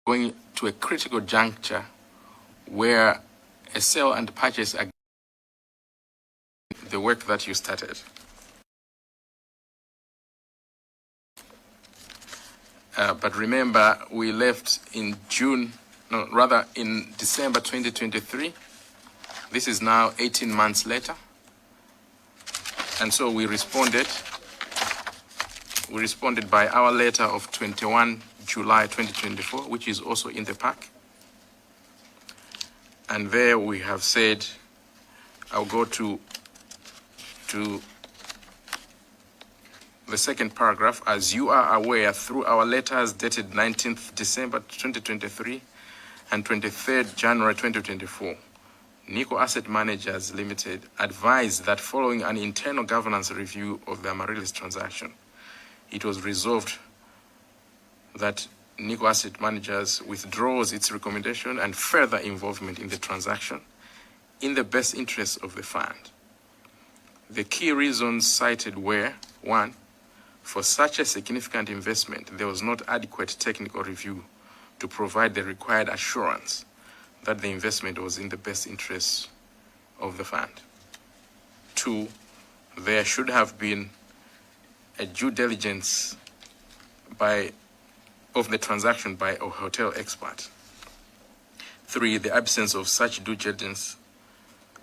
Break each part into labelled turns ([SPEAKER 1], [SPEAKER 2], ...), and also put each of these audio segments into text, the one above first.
[SPEAKER 1] going to a critical juncture where a sale and purchase are the work that you started. But remember, we left in in December 2023. This is now 18 months later. And so we responded. We responded by our letter of 21 July 2024, which is also in the pack. And there we have said, I'll go to the second paragraph. As you are aware, through our letters dated 19th December 2023 and 23rd January 2024, NICO Asset Managers Ltd advised that following an internal governance review of the Amaryllis transaction, it was resolved that NICO Asset Managers withdraws its recommendation and further involvement in the transaction in the best interest of the fund. The key reasons cited were: 1, for such a significant investment, there was not adequate technical review to provide the required assurance that the investment was in the best interest of the fund. 2, there should have been a due diligence of the transaction by a hotel expert. 3, the absence of such due diligence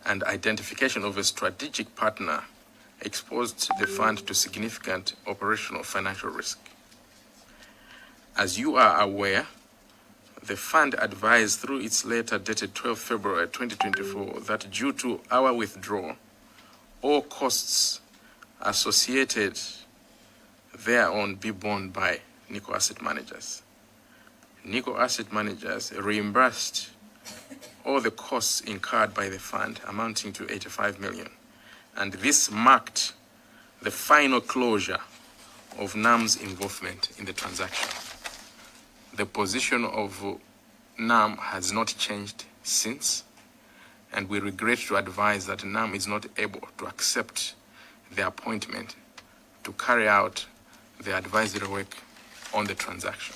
[SPEAKER 1] and identification of a strategic partner exposed the fund to significant operational financial risk. As you are aware, the fund advised through its letter dated 12 February 2024 that due to our withdrawal, all costs associated thereon be borne by NICO Asset Managers. NICO Asset Managers reimbursed all the costs incurred by the fund, amounting to 85 million. And this marked the final closure of NAM's involvement in the transaction. The position of NAM has not changed since, and we regret to advise that NAM is not able to accept the appointment to carry out the advisory work on the transaction.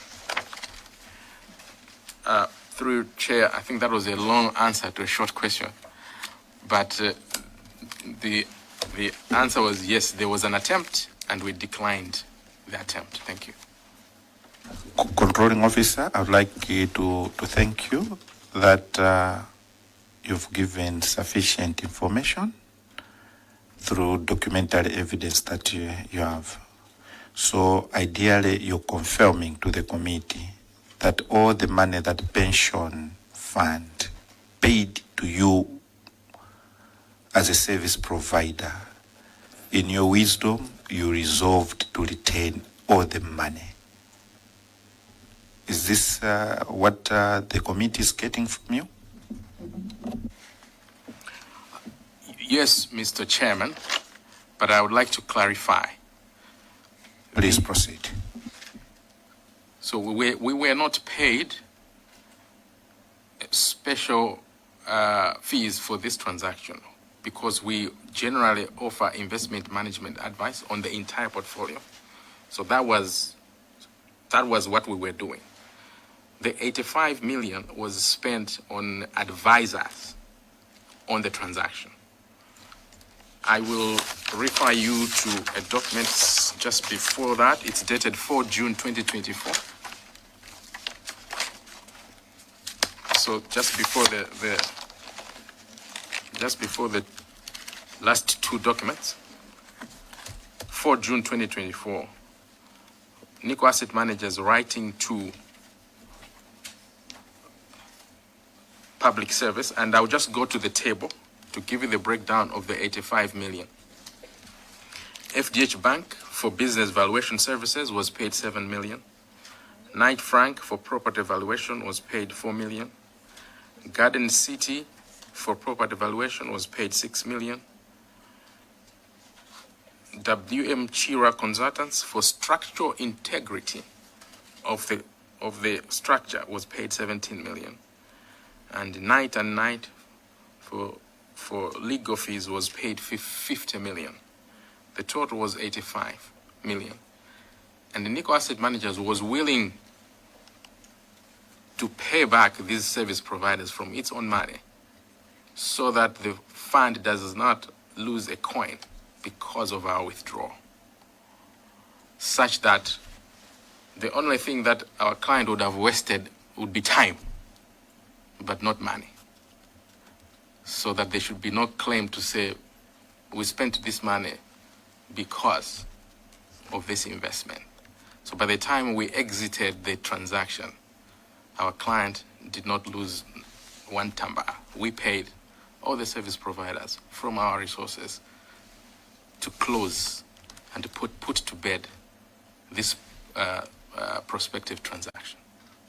[SPEAKER 1] Through Chair, I think that was a long answer to a short question, but the answer was yes, there was an attempt and we declined the attempt. Thank you.
[SPEAKER 2] Controlling Officer, I would like to thank you that you've given sufficient information through documentary evidence that you have. So ideally, you're confirming to the committee that all the money that pension fund paid to you as a service provider, in your wisdom, you resolved to retain all the money. Is this what the committee is getting from you?
[SPEAKER 1] Yes, Mr. Chairman, but I would like to clarify.
[SPEAKER 2] Please proceed.
[SPEAKER 1] So we were not paid special fees for this transaction because we generally offer investment management advice on the entire portfolio. So that was what we were doing. The 85 million was spent on advisors on the transaction. I will refer you to a document just before that. It's dated 4 June 2024. So just before the last two documents, 4 June 2024, NICO Asset Managers writing to public service, and I'll just go to the table to give you the breakdown of the 85 million. FDH Bank for business valuation services was paid 7 million. Knight Frank for property valuation was paid 4 million. Garden City for property valuation was paid 6 million. WM Chira Consultants for structural integrity of the structure was paid 17 million. And Knight and Knight for legal fees was paid 50 million. The total was 85 million. And the NICO Asset Managers was willing to pay back these service providers from its own money so that the fund does not lose a coin because of our withdrawal, such that the only thing that our client would have wasted would be time, but not money. So that there should be no claim to say, we spent this money because of this investment. So by the time we exited the transaction, our client did not lose one tamba. We paid all the service providers from our resources to close and to put to bed this prospective transaction.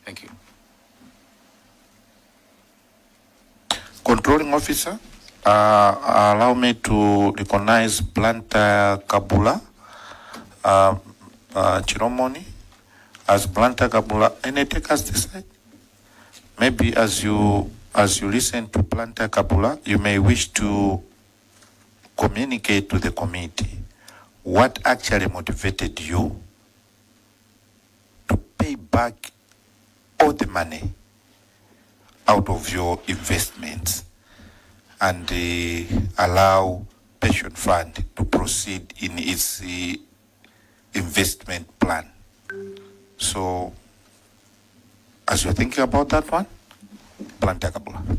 [SPEAKER 1] Thank you.
[SPEAKER 2] Controlling officer, allow me to recognize Blantyre Kabula Chiromoni as Blantyre Kabula. Any takers decide? Maybe as you listen to Blantyre Kabula, you may wish to communicate to the committee what actually motivated you to pay back all the money out of your investments and allow pension fund to proceed in its investment plan. So, as you're thinking about that one, Blantyre Kabula.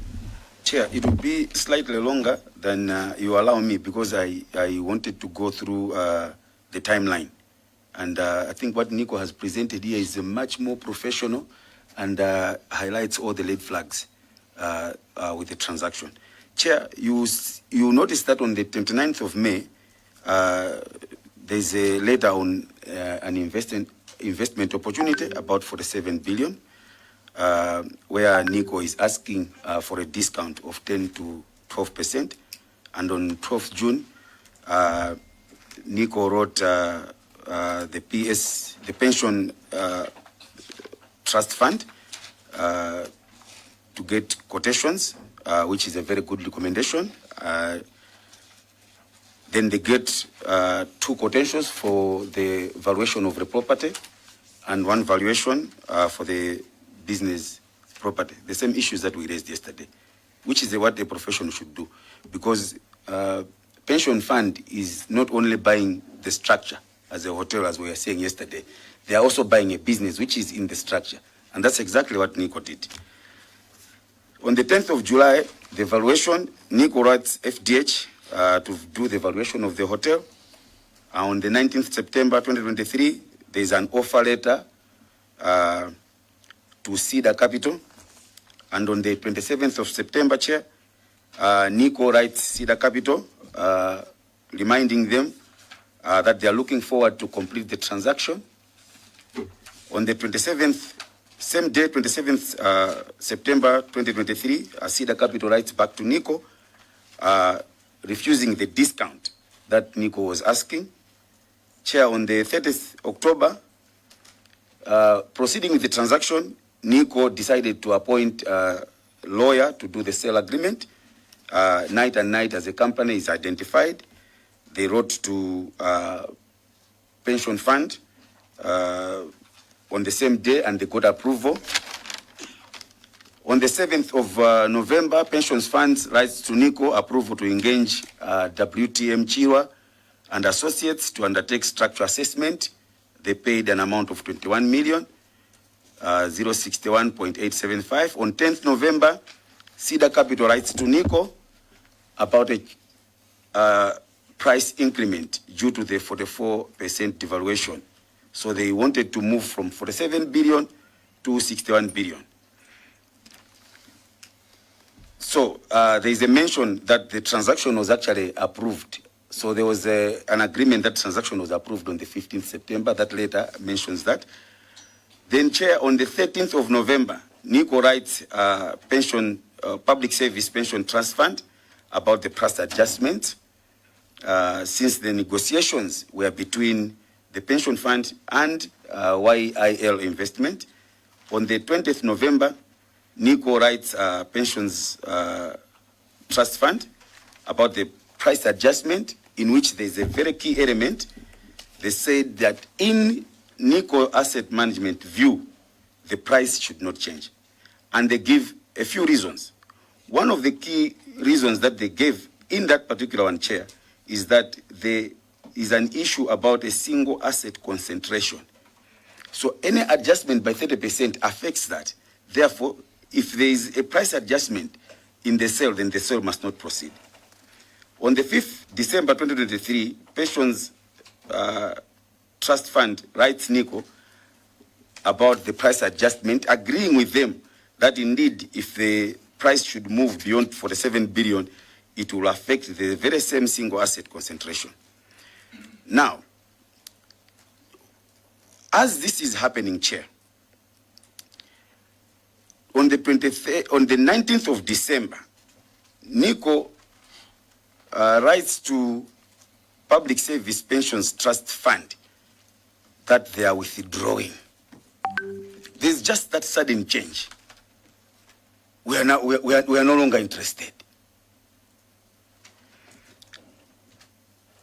[SPEAKER 3] Chair, it will be slightly longer than you allow me because I wanted to go through the timeline. And I think what NICO has presented here is much more professional and highlights all the red flags with the transaction. Chair, you notice that on the 29th of May, there's a letter on an investment opportunity about 47 billion, where NICO is asking for a discount of 10 to 12%. And on 12th June, NICO wrote the pension trust fund to get quotations, which is a very good recommendation. Then they get 2 quotations for the valuation of the property and 1 valuation for the business property. The same issues that we raised yesterday, which is what a professional should do. Because pension fund is not only buying the structure as a hotel, as we were saying yesterday, they are also buying a business which is in the structure. And that's exactly what NICO did. On the 10th of July, the valuation, NICO writes FDH to do the valuation of the hotel. On the 19th September 2023, there is an offer letter to Cedar Capital. And on the 27th of September, Chair, NICO writes Cedar Capital, reminding them that they are looking forward to complete the transaction. On the 27th, same day, 27th September 2023, Cedar Capital writes back to NICO, refusing the discount that NICO was asking. Chair, on the 30th October, proceeding with the transaction, NICO decided to appoint a lawyer to do the sale agreement. Night and Night as a company is identified. They wrote to pension fund on the same day and they got approval. On the 7th of November, pensions funds writes to NICO approval to engage WTM Chirwa and Associates to undertake structure assessment. They paid an amount of 21 million, 061.875. On 10th November, Cedar Capital writes to NICO about a price increment due to the 44% devaluation. So they wanted to move from 47 billion to 61 billion. So there is a mention that the transaction was actually approved. So there was an agreement that transaction was approved on the 15th September. That letter mentions that. Then, Chair, on the 13th of November, NICO writes Public Service Pension Trust Fund about the price adjustment. Since the negotiations were between the pension fund and YIL Investment, on the 20th November, NICO writes Pensions Trust Fund about the price adjustment, in which there is a very key element. They said that in NICO Asset Management view, the price should not change. And they give a few reasons. One of the key reasons that they gave in that particular one, Chair, is that there is an issue about a single asset concentration. So any adjustment by 30% affects that. Therefore, if there is a price adjustment in the sale, then the sale must not proceed. On the 5th December 2023, Pensions Trust Fund writes NICO about the price adjustment, agreeing with them that indeed if the price should move beyond 47 billion, it will affect the very same single asset concentration. Now, as this is happening, Chair, on the 19th of December, NICO writes to Public Service Pensions Trust Fund that they are withdrawing. There's just that sudden change. We are no longer interested.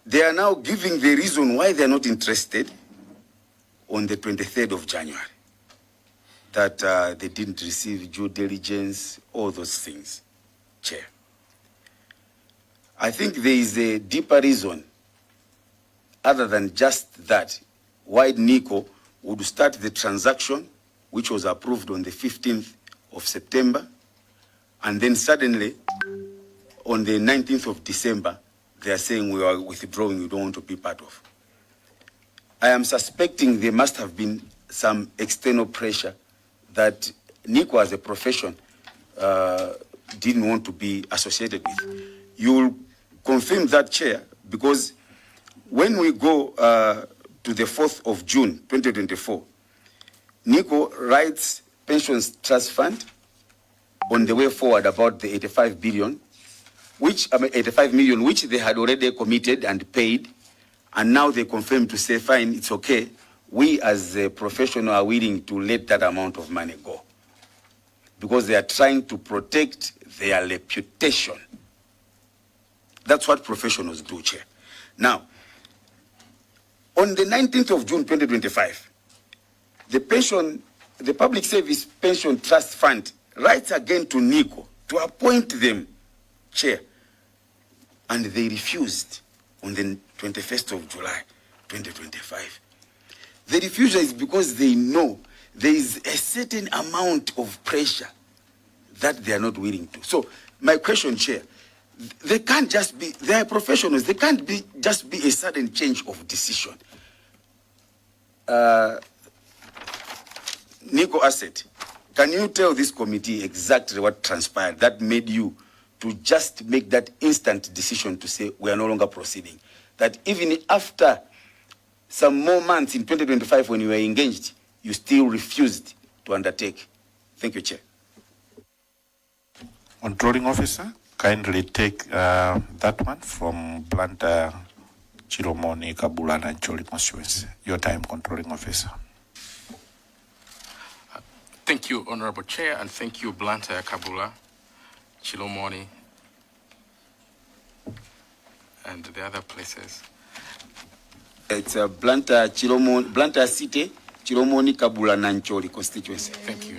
[SPEAKER 3] They are now giving the reason why they are not interested on the 23rd of January. That they didn't receive due diligence, all those things, Chair. I think there is a deeper reason other than just that why NICO would start the transaction, which was approved on the 15th of September, and then suddenly on the 19th of December, they are saying we are withdrawing, we don't want to be part of. I am suspecting there must have been some external pressure that NICO as a profession didn't want to be associated with. You will confirm that, Chair, because when we go to the 4th of June, 2024, NICO writes Pensions Trust Fund on the way forward about the 85 billion, 85 million, which they had already committed and paid, and now they confirm to say, fine, it's okay. We as a professional are willing to let that amount of money go because they are trying to protect their reputation. That's what professionals do, Chair. Now, on the 19th of June 2025, the Public Service Pension Trust Fund writes again to NICO to appoint them Chair, and they refused on the 21st of July 2025. The refusal is because they know there is a certain amount of pressure that they are not willing to. So my question, Chair, they can't just be, they are professionals, they can't be just be a sudden change of decision. NICO Asset, can you tell this committee exactly what transpired that made you to just make that instant decision to say we are no longer proceeding? That even after some more months in 2025 when you were engaged, you still refused to undertake. Thank you, Chair.
[SPEAKER 2] Controlling Officer, kindly take that one from Blantyre, Chiromoni, Kabula, and Choli constituency. Your time, Controlling Officer.
[SPEAKER 1] Thank you, Honorable Chair, and thank you, Blantyre, Kabula, Chilomoni, and the other places.
[SPEAKER 3] It's Blantyre, Chilomoni, Blantyre City, Chilomoni, Kabula, Nancholi constituency.
[SPEAKER 1] Thank you.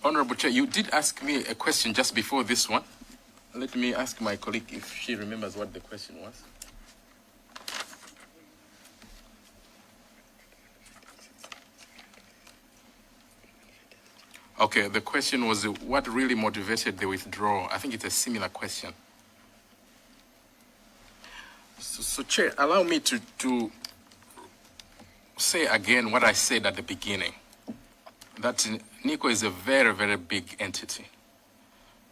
[SPEAKER 1] Honorable Chair, you did ask me a question just before this one. Let me ask my colleague if she remembers what the question was. Okay, the question was what really motivated the withdrawal. I think it's a similar question. So Chair, allow me to say again what I said at the beginning, that NICO is a very, very big entity.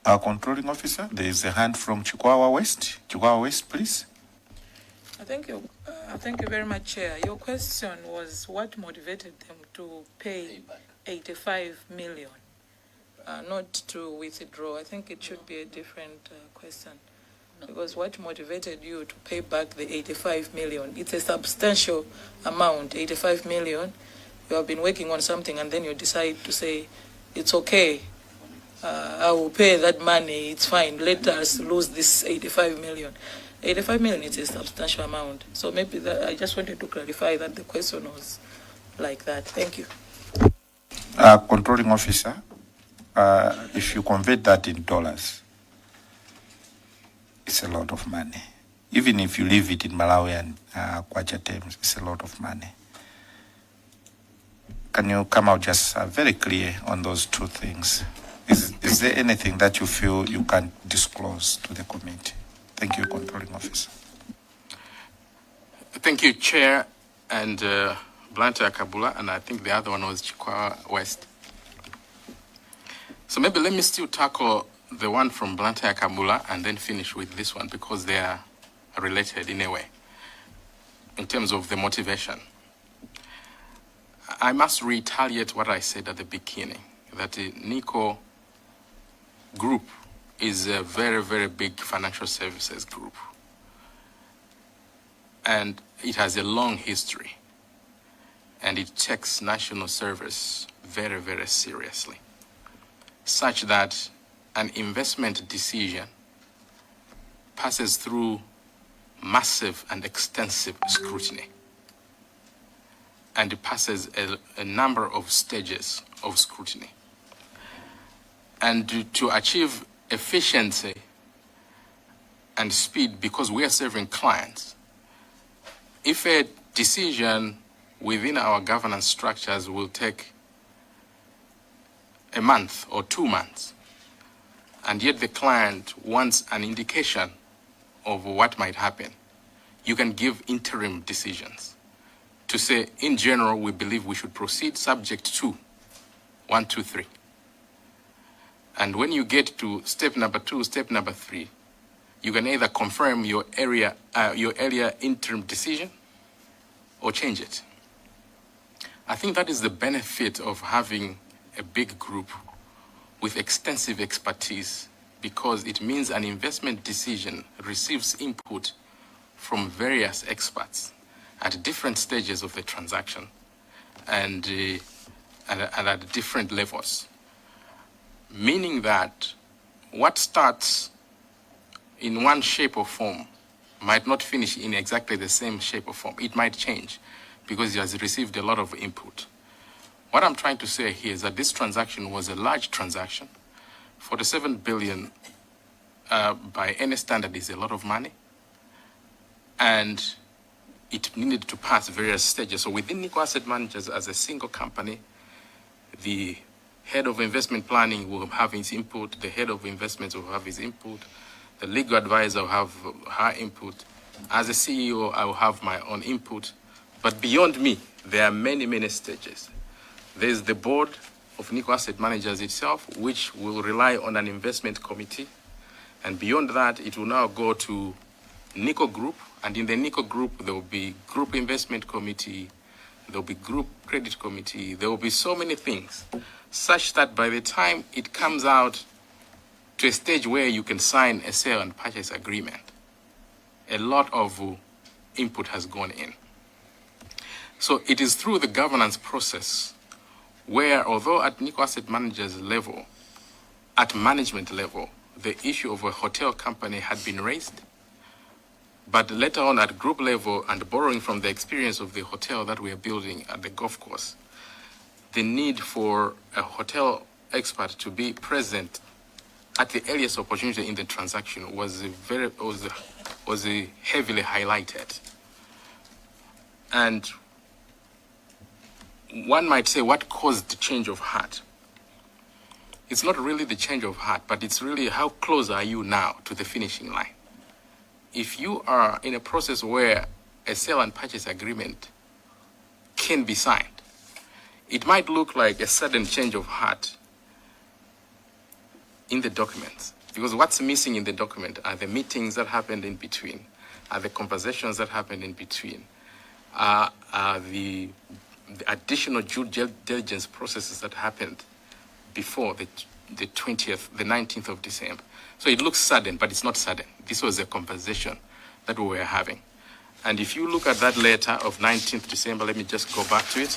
[SPEAKER 2] Our Controlling Officer, there is a hand from Chikwawa West. Chikwawa West, please.
[SPEAKER 4] Thank you very much, Chair. Your question was what motivated them to pay 85 million, not to withdraw. I think it should be a different question. Because what motivated you to pay back the 85 million? It's a substantial amount, 85 million. You have been working on something and then you decide to say, it's okay, I will pay that money, it's fine, let us lose this 85 million. 85 million is a substantial amount. So maybe that, I just wanted to clarify that the question was like that. Thank you.
[SPEAKER 2] Controlling officer, if you convert that in dollars, it's a lot of money. Even if you leave it in Malawian kwacha terms, it's a lot of money. Can you come out just very clear on those two things? Is there anything that you feel you can disclose to the committee? Thank you, Controlling Officer.
[SPEAKER 1] Thank you, Chair, and Blantyre Kabula, and I think the other one was Chikwa West. So maybe let me still tackle the one from Blantyre Kabula and then finish with this one because they are related in a way in terms of the motivation. I must retaliate what I said at the beginning, that the NICO group is a very, very big financial services group. And it has a long history. And it takes national service very, very seriously, such that an investment decision passes through massive and extensive scrutiny. And it passes a number of stages of scrutiny. And to achieve efficiency and speed, because we are serving clients, if a decision within our governance structures will take a month or 2 months, and yet the client wants an indication of what might happen, you can give interim decisions to say, in general, we believe we should proceed subject to 1, 2, 3. And when you get to step number 2, step number 3, you can either confirm your earlier interim decision or change it. I think that is the benefit of having a big group with extensive expertise, because it means an investment decision receives input from various experts at different stages of the transaction and at different levels. Meaning that what starts in one shape or form might not finish in exactly the same shape or form. It might change because it has received a lot of input. What I'm trying to say here is that this transaction was a large transaction. 47 billion by any standard is a lot of money. And it needed to pass various stages. So within NICO Asset Managers as a single company, the head of investment planning will have his input, the head of investments will have his input, the legal advisor will have her input. As a CEO, I will have my own input. But beyond me, there are many, many stages. There's the board of NICO Asset Managers itself, which will rely on an investment committee. And beyond that, it will now go to NICO Group. And in the NICO Group, there will be Group Investment Committee, there will be Group Credit Committee, there will be so many things, such that by the time it comes out to a stage where you can sign a sale and purchase agreement, a lot of input has gone in. So it is through the governance process where, although at NICO Asset Managers level, at management level, the issue of a hotel company had been raised, but later on at group level and borrowing from the experience of the hotel that we are building at the golf course, the need for a hotel expert to be present at the earliest opportunity in the transaction was heavily highlighted. And one might say, what caused the change of heart? It's not really the change of heart, but it's really how close are you now to the finishing line? If you are in a process where a sale and purchase agreement can be signed, it might look like a sudden change of heart in the documents, because what's missing in the document are the meetings that happened in between, are the conversations that happened in between, are the additional due diligence processes that happened before the 19th of December. So it looks sudden, but it's not sudden. This was a conversation that we were having. And if you look at that letter of 19th December, let me just go back to it.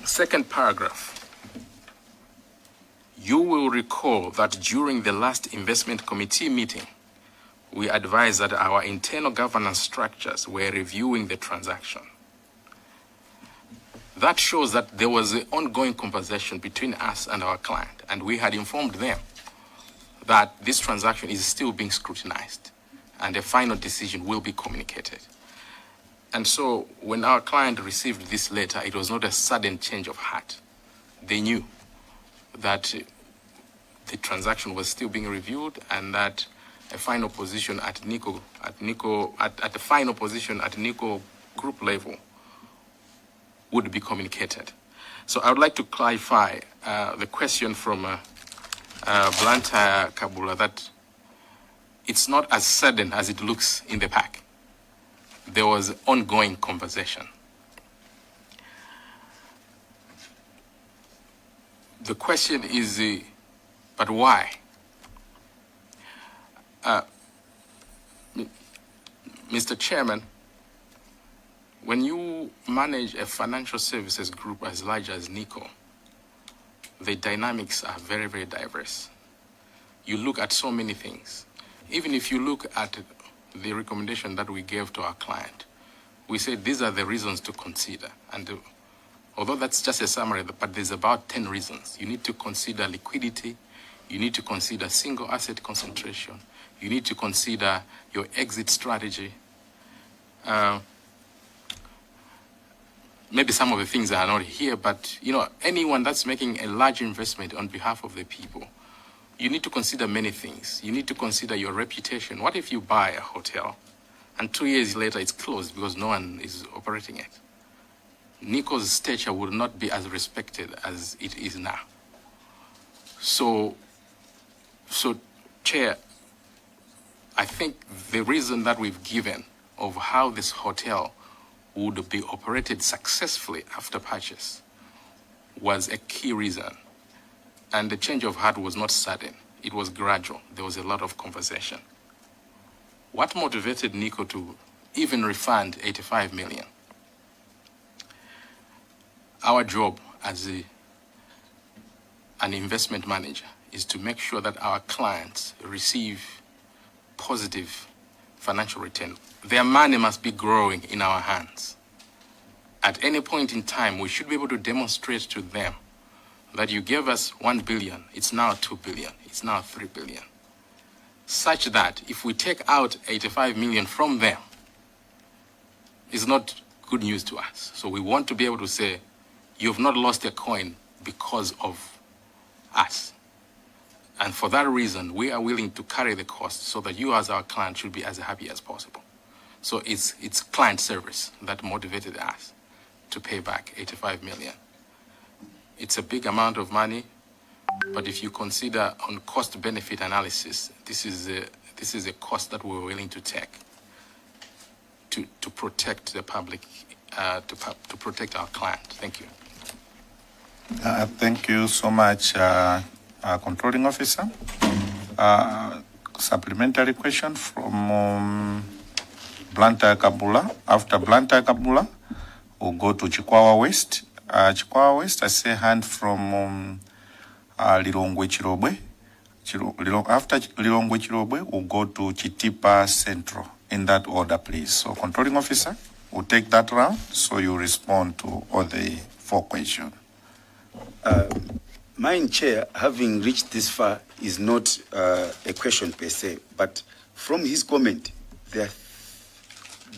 [SPEAKER 1] Second paragraph. You will recall that during the last investment committee meeting, we advised that our internal governance structures were reviewing the transaction. That shows that there was an ongoing conversation between us and our client, and we had informed them that this transaction is still being scrutinized and a final decision will be communicated. And so when our client received this letter, it was not a sudden change of heart. They knew that the transaction was still being reviewed and that a final position at the final position at NICO group level would be communicated. So I would like to clarify the question from Blantyre Kabula that it's not as sudden as it looks in the pack. There was ongoing conversation. The question is, but why? Mr. Chairman, when you manage a financial services group as large as NICO, the dynamics are very, very diverse. You look at so many things. Even if you look at the recommendation that we gave to our client, we said these are the reasons to consider. And although that's just a summary, but there's about 10 reasons. You need to consider liquidity. You need to consider single asset concentration. You need to consider your exit strategy. Maybe some of the things are not here, but anyone that's making a large investment on behalf of the people, you need to consider many things. You need to consider your reputation. What if you buy a hotel and 2 years later it's closed because no one is operating it? NICO's stature would not be as respected as it is now. So Chair, I think the reason that we've given of how this hotel would be operated successfully after purchase was a key reason. And the change of heart was not sudden. It was gradual. There was a lot of conversation. What motivated NICO to even refund 85 million? Our job as an investment manager is to make sure that our clients receive positive financial return. Their money must be growing in our hands. At any point in time, we should be able to demonstrate to them that you gave us 1 billion, it's now 2 billion, it's now 3 billion. Such that if we take out 85 million from them, it's not good news to us. So we want to be able to say, you've not lost a coin because of us. And for that reason, we are willing to carry the cost so that you as our client should be as happy as possible. So it's client service that motivated us to pay back 85 million. It's a big amount of money, but if you consider on cost-benefit analysis, this is a cost that we're willing to take to protect the public, to protect our client. Thank you.
[SPEAKER 2] Thank you so much, Controlling Officer. Supplementary question from Blantyre Kabula. After Blantyre Kabula, we'll go to Chikwawa West. Chikwawa West, I see a hand from Lilongwe Chirobwe. After Lilongwe Chirobwe, we'll go to Chitipa Central. In that order, please. So, Controlling Officer, we'll take that round, so you respond to all the 4 questions.
[SPEAKER 3] Mine, Chair, having reached this far, is not a question per se, but from his comment, there are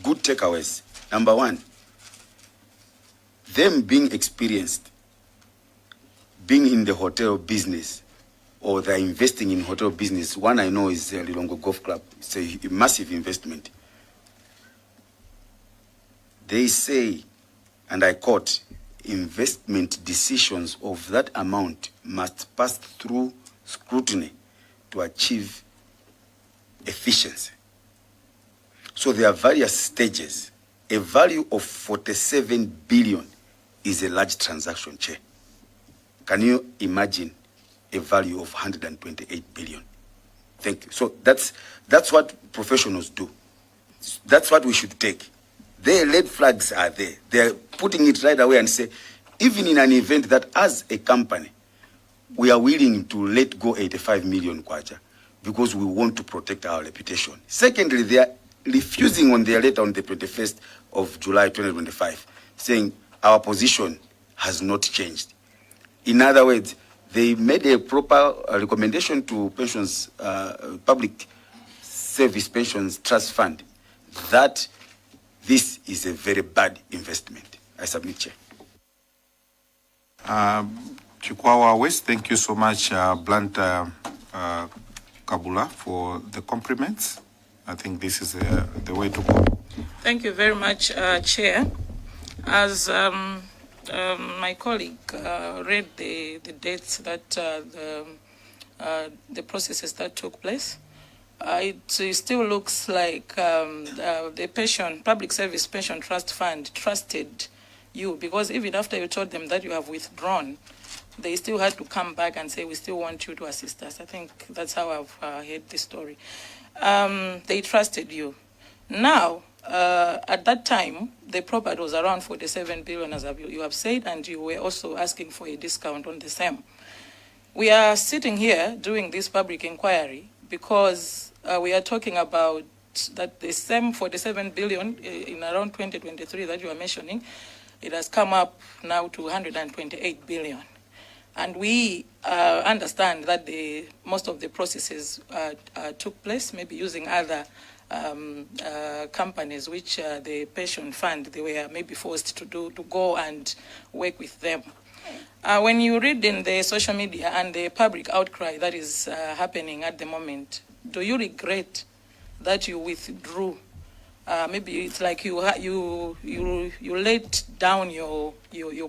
[SPEAKER 3] good takeaways. Number one, them being experienced, being in the hotel business, or they're investing in hotel business. One I know is Lilongwe Golf Club. It's a massive investment. They say, and I quote, investment decisions of that amount must pass through scrutiny to achieve efficiency. So there are various stages. A value of 47 billion is a large transaction, Chair. Can you imagine a value of 128 billion? Thank you. So that's what professionals do. That's what we should take. Their red flags are there. They're putting it right away and say, even in an event that as a company, we are willing to let go 85 million kwacha, because we want to protect our reputation. Secondly, they are refusing on their letter on the 21st of July 2025, saying our position has not changed. In other words, they made a proper recommendation to pensions, public service pensions trust fund, that this is a very bad investment. I submit, Chair.
[SPEAKER 2] Chikwawa West, thank you so much, Blunt Kabula, for the compliments. I think this is the way to go.
[SPEAKER 4] Thank you very much, Chair. As my colleague read the dates that the processes that took place, it still looks like the Public Service Pension Trust Fund trusted you, because even after you told them that you have withdrawn, they still had to come back and say, we still want you to assist us. I think that's how I've heard the story. They trusted you. Now, at that time, the property was around 47 billion, as you have said, and you were also asking for a discount on the same. We are sitting here doing this public inquiry because we are talking about that the same 47 billion in around 2023 that you are mentioning, it has come up now to 128 billion. And we understand that most of the processes took place, maybe using other companies, which the pension fund, they were maybe forced to go and work with them. When you read in the social media and the public outcry that is happening at the moment, do you regret that you withdrew? Maybe it's like you let down your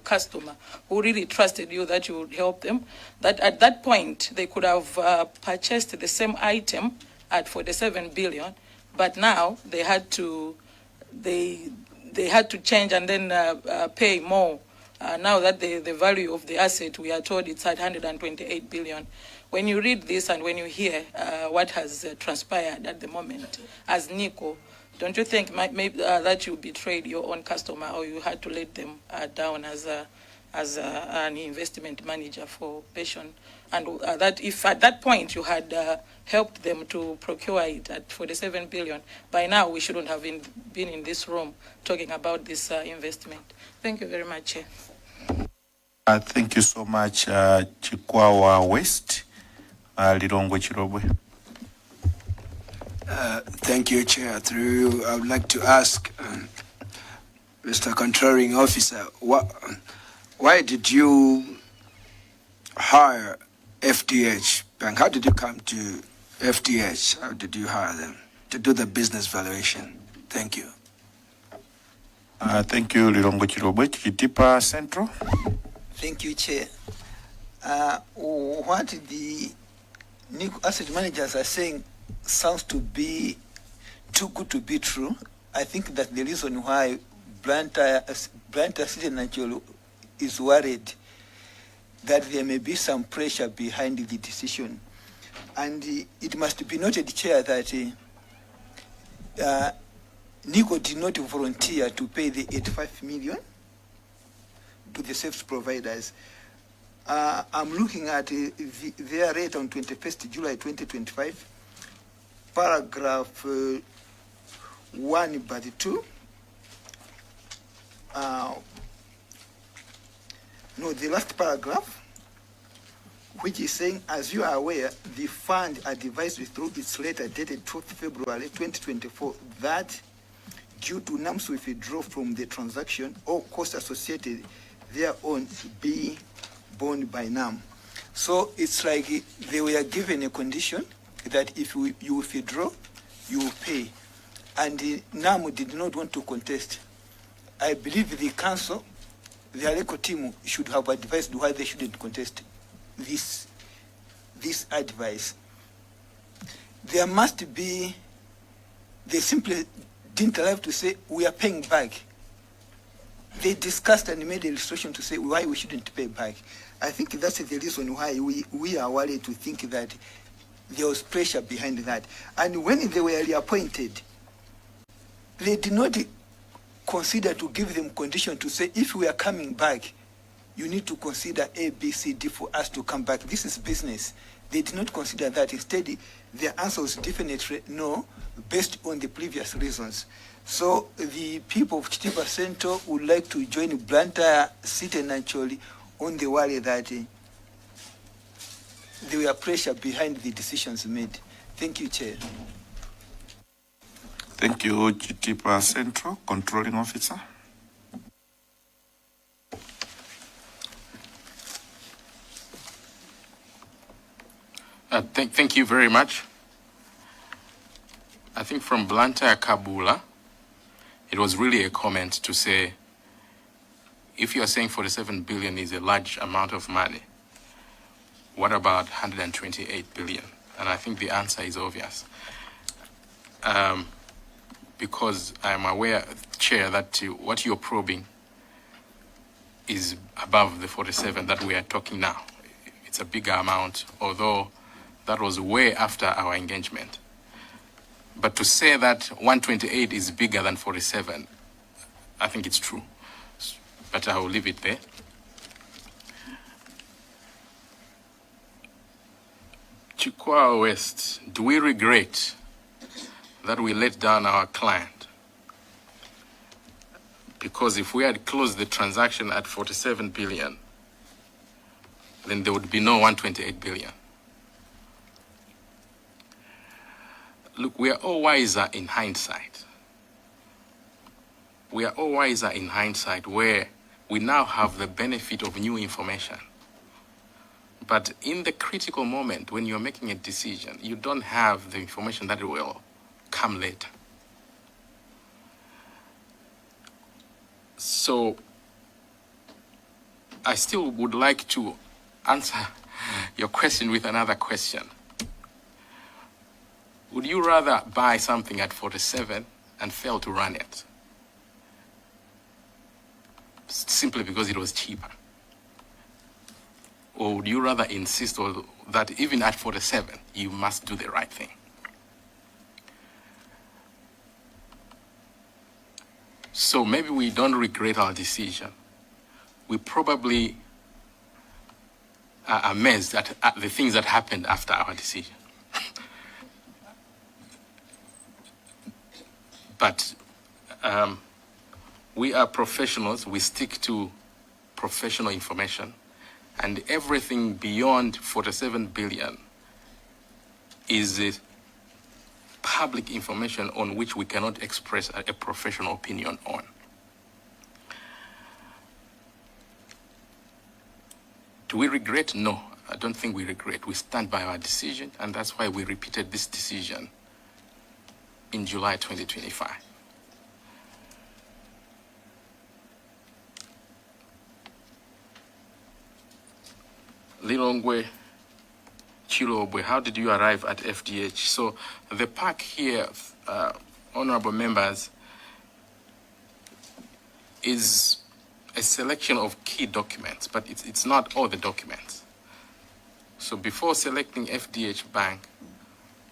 [SPEAKER 4] customer who really trusted you that you would help them. That at that point they could have purchased the same item at 47 billion, but now they had to change and then pay more. Now that the value of the asset, we are told it's at 128 billion. When you read this and when you hear what has transpired at the moment as NICO, don't you think maybe that you betrayed your own customer, or you had to let them down as an investment manager for pension, and that if at that point you had helped them to procure it at 47 billion, by now we shouldn't have been in this room talking about this investment. Thank you very much, Chair.
[SPEAKER 2] Thank you so much, Chikwawa West. Lilongwe Chirobwe.
[SPEAKER 5] Thank you, Chair. Through you, I would like to ask Mr. Contraring Officer, why did you hire FDH Bank? How did you come to FDH? How did you hire them to do the business valuation? Thank you.
[SPEAKER 2] Thank you, Lilongwe Chirobwe. Chitipa Central.
[SPEAKER 6] Thank you, Chair. What the NICO Asset Managers are saying sounds to be too good to be true. I think that the reason why Blantyre City Natural is worried that there may be some pressure behind the decision. And it must be noted, Chair, that NICO did not volunteer to pay the 85 million to the service providers. I'm looking at their rate on 21st July 2025, paragraph 1 but 2. No, the last paragraph, which is saying, as you are aware, the fund advised through its letter dated 12th February 2024 that due to NAM's withdrawal from the transaction, all costs associated thereon be borne by NAM. So it's like they were given a condition that if you withdraw, you will pay. And NAM did not want to contest. I believe the council, the legal team, should have advised why they shouldn't contest this advice. There must be, they simply didn't allow to say, we are paying back. They discussed and made a illustration to say why we shouldn't pay back. I think that's the reason why we are worried to think that there was pressure behind that. And when they were reappointed, they did not consider to give them condition to say, if we are coming back, you need to consider A, B, C, D for us to come back. This is business. They did not consider that. Instead, their answer was definitely no, based on the previous reasons. So the people of Chitipa Central would like to join Blantyre City naturally on the worry that there were pressure behind the decisions made. Thank you, Chair.
[SPEAKER 2] Thank you, Chitipa Central Controlling Officer.
[SPEAKER 1] Thank you very much. I think from Blantyre Kabula, it was really a comment to say, if you are saying 47 billion is a large amount of money, what about 128 billion? And I think the answer is obvious. Because I am aware, Chair, that what you're probing is above the 47 that we are talking now. It's a bigger amount, although that was way after our engagement. But to say that 128 is bigger than 47, I think it's true. But I will leave it there. Chikwa West, do we regret that we let down our client? Because if we had closed the transaction at 47 billion, then there would be no 128 billion. Look, we are all wiser in hindsight. We are all wiser in hindsight where we now have the benefit of new information. But in the critical moment when you're making a decision, you don't have the information that will come later. So I still would like to answer your question with another question. Would you rather buy something at 47 and fail to run it? Simply because it was cheaper? Or would you rather insist that even at 47, you must do the right thing? So maybe we don't regret our decision. We probably are amazed at the things that happened after our decision. But we are professionals. We stick to professional information. And everything beyond 47 billion is public information on which we cannot express a professional opinion on. Do we regret? No, I don't think we regret. We stand by our decision, and that's why we repeated this decision in July 2025. Lilongwe Chilobwe, how did you arrive at FDH? So the pack here, honorable members, is a selection of key documents, but it's not all the documents. So before selecting FDH Bank,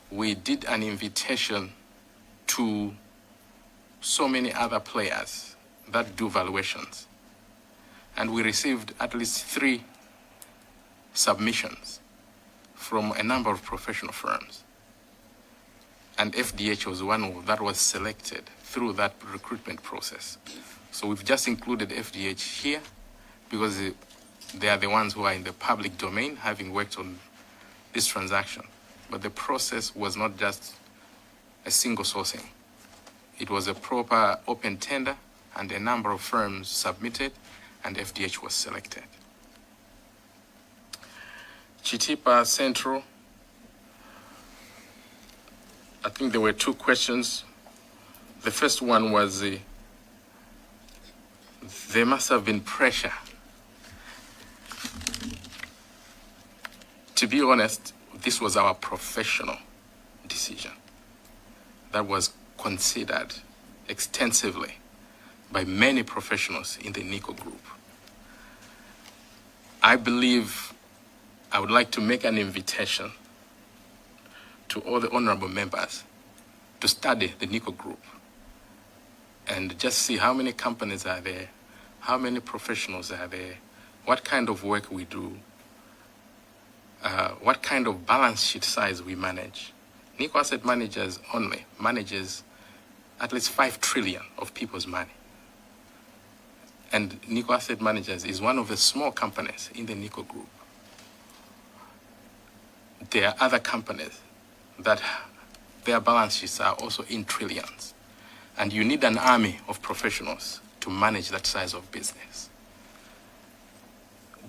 [SPEAKER 1] we did an invitation to so many other players that do valuations. And we received at least 3 submissions from a number of professional firms. And FDH was one that was selected through that recruitment process. So we've just included FDH here because they are the ones who are in the public domain, having worked on this transaction. But the process was not just a single sourcing. It was a proper open tender, and a number of firms submitted, and FDH was selected. Chitipa Central, I think there were 2 questions. The first one was there must have been pressure. To be honest, this was our professional decision that was considered extensively by many professionals in the NICO group. I believe I would like to make an invitation to all the honorable members to study the NICO group and just see how many companies are there, how many professionals are there, what kind of work we do. what kind of balance sheet size we manage. NICO Asset Managers only manages at least 5 trillion of people's money. And NICO Asset Managers is one of the small companies in the NICO group. There are other companies that their balance sheets are also in trillions. And you need an army of professionals to manage that size of business.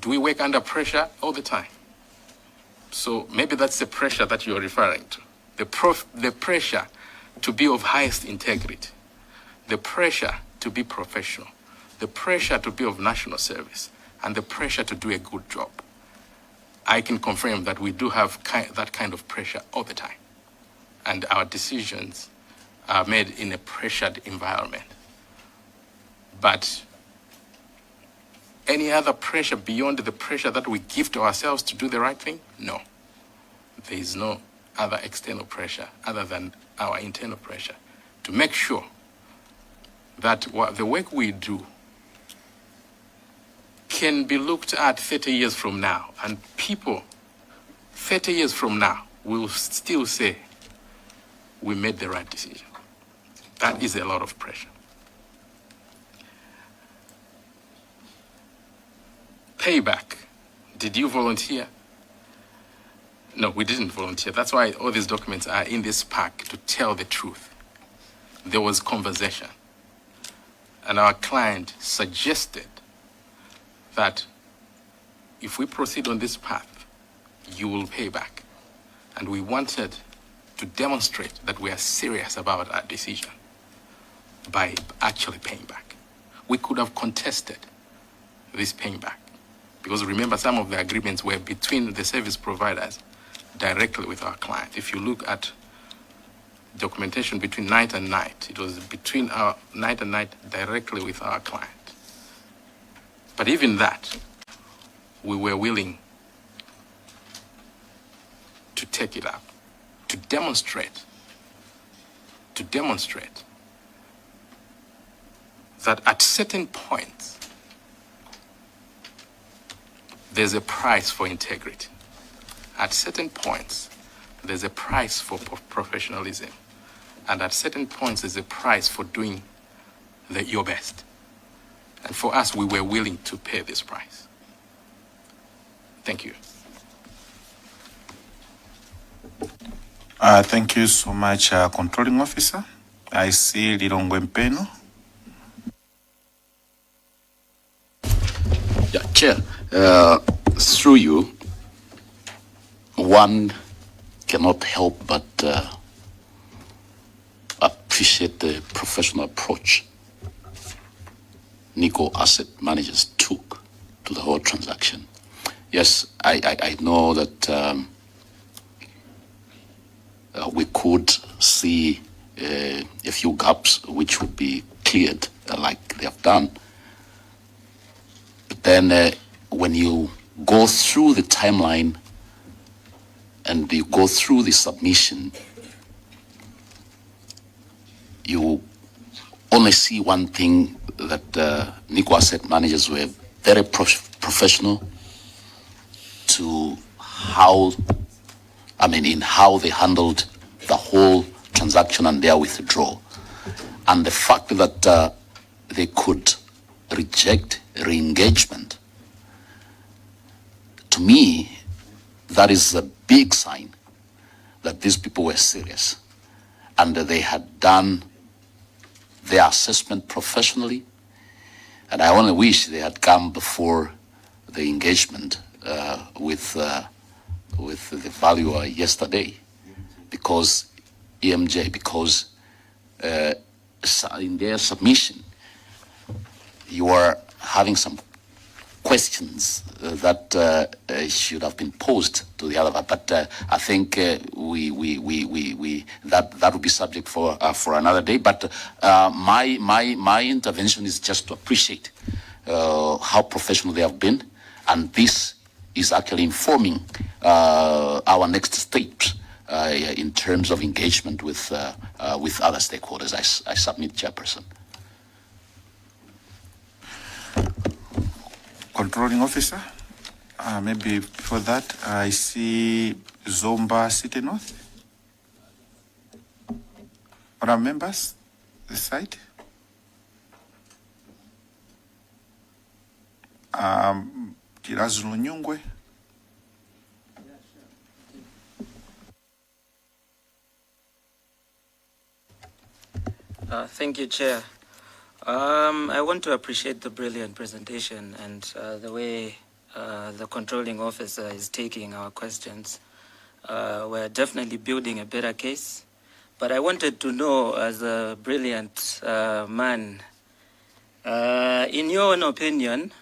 [SPEAKER 1] Do we work under pressure all the time? So maybe that's the pressure that you're referring to. The pressure to be of highest integrity, the pressure to be professional, the pressure to be of national service, and the pressure to do a good job. I can confirm that we do have that kind of pressure all the time. And our decisions are made in a pressured environment. But any other pressure beyond the pressure that we give to ourselves to do the right thing? No. There is no other external pressure other than our internal pressure to make sure that the work we do can be looked at 30 years from now, and people 30 years from now will still say, we made the right decision. That is a lot of pressure. Payback. Did you volunteer? No, we didn't volunteer. That's why all these documents are in this pack, to tell the truth. There was conversation. And our client suggested that if we proceed on this path, you will pay back. And we wanted to demonstrate that we are serious about our decision by actually paying back. We could have contested this paying back, because remember, some of the agreements were between the service providers directly with our client. If you look at documentation between Night and Night, it was between our Night and Night directly with our client. But even that, we were willing to take it up, to demonstrate that at certain points, there's a price for integrity. At certain points, there's a price for professionalism. And at certain points, there's a price for doing your best. And for us, we were willing to pay this price. Thank you.
[SPEAKER 2] Thank you so much, Controlling Officer. I see Lilongwe Mpeno.
[SPEAKER 7] Yeah, Chair, through you, one cannot help but appreciate the professional approach NICO Asset Managers took to the whole transaction. Yes, I know that we could see a few gaps which would be cleared like they have done. But then when you go through the timeline and you go through the submission, you only see one thing, that NICO Asset Managers were very professional to in how they handled the whole transaction and their withdrawal. And the fact that they could reject re-engagement, to me, that is a big sign that these people were serious and that they had done their assessment professionally. And I only wish they had come before the engagement with the valuer yesterday, because EMJ, because in their submission, you are having some questions that should have been posed to the other, but I think that would be subject for another day. But my intervention is just to appreciate how professional they have been, and this is actually informing our next steps in terms of engagement with other stakeholders. I submit, Chairperson.
[SPEAKER 2] Controlling Officer, Maybe before that, I see Zomba City North. Other members, this side. Tirazulu Nyungwe.
[SPEAKER 8] Thank you, Chair. I want to appreciate the brilliant presentation and the way the controlling officer is taking our questions. We're definitely building a better case. But I wanted to know, as a brilliant man, in your own opinion,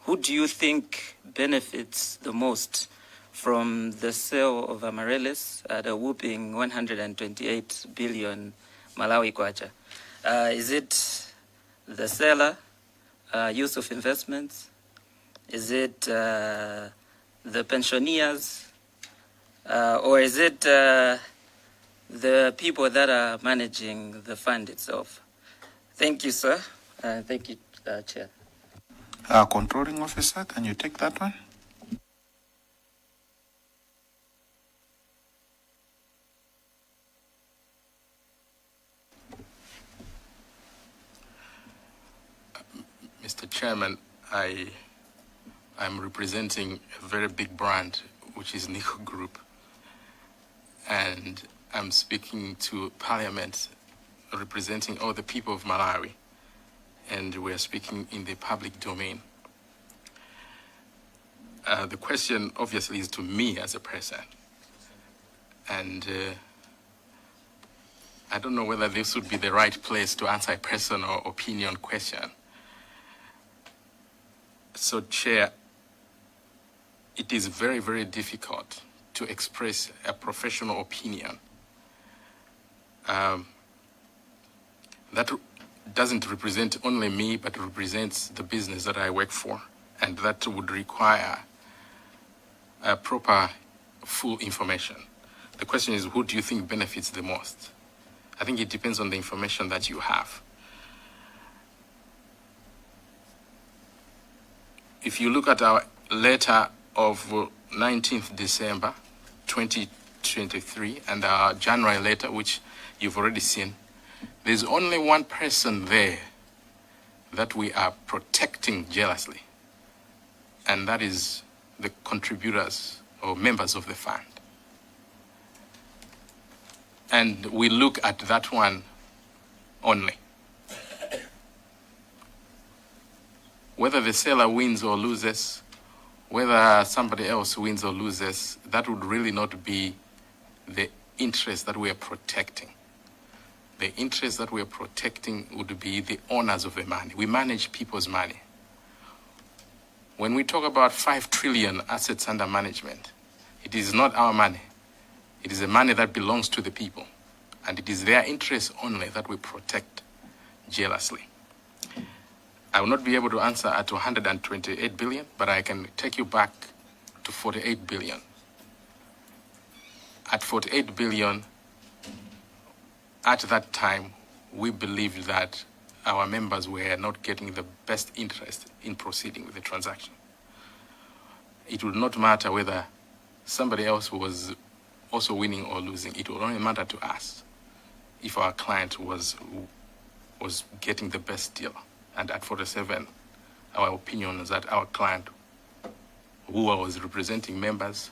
[SPEAKER 8] who do you think benefits the most from the sale of Amaryllis at a whooping 128 billion Malawi kwacha? Is it the seller, Yusuf Investments? Is it the pensioners? Or is it the people that are managing the fund itself? Thank you, sir. Thank you, Chair.
[SPEAKER 2] Controlling officer, can you take that one?
[SPEAKER 1] Mr. Chairman, I'm representing a very big brand, which is NICO Group, and I'm speaking to Parliament, representing all the people of Malawi, and we're speaking in the public domain. The question obviously is to me as a person, and I don't know whether this would be the right place to answer a personal opinion question. So, Chair, it is very, very difficult to express a professional opinion that doesn't represent only me, but represents the business that I work for, and that would require a proper, full information. The question is, who do you think benefits the most? I think it depends on the information that you have. If you look at our letter of 19th December 2023 and our January letter, which you've already seen, there's only one person there that we are protecting jealously, and that is the contributors or members of the fund. And we look at that one only. Whether the seller wins or loses, whether somebody else wins or loses, that would really not be the interest that we are protecting. The interest that we are protecting would be the owners of the money. We manage people's money. When we talk about 5 trillion assets under management, it is not our money. It is the money that belongs to the people. And it is their interest only that we protect jealously. I will not be able to answer at 128 billion, but I can take you back to 48 billion. At 48 billion, at that time, we believed that our members were not getting the best interest in proceeding with the transaction. It would not matter whether somebody else was also winning or losing. It would only matter to us if our client was getting the best deal. And at 47, our opinion is that our client, who was representing members,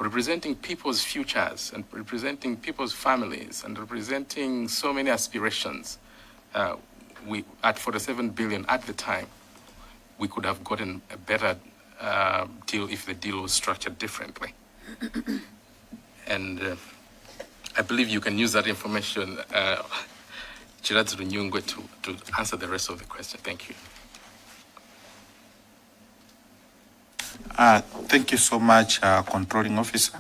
[SPEAKER 1] representing people's futures and representing people's families and representing so many aspirations, we at 47 billion at the time, we could have gotten a better deal if the deal was structured differently. And I believe you can use that information, Chirazi Runyungwe, to answer the rest of the question. Thank you.
[SPEAKER 2] Thank you so much, Controlling Officer.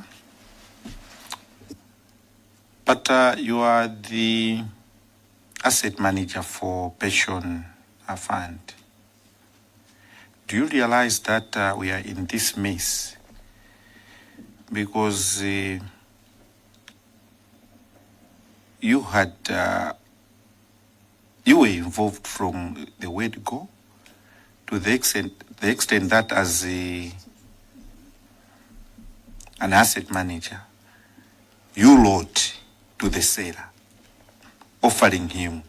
[SPEAKER 2] But you are the asset manager for pension fund. Do you realize that we are in this mess because you were involved from the word go to the extent that as an asset manager, you wrote to the seller offering him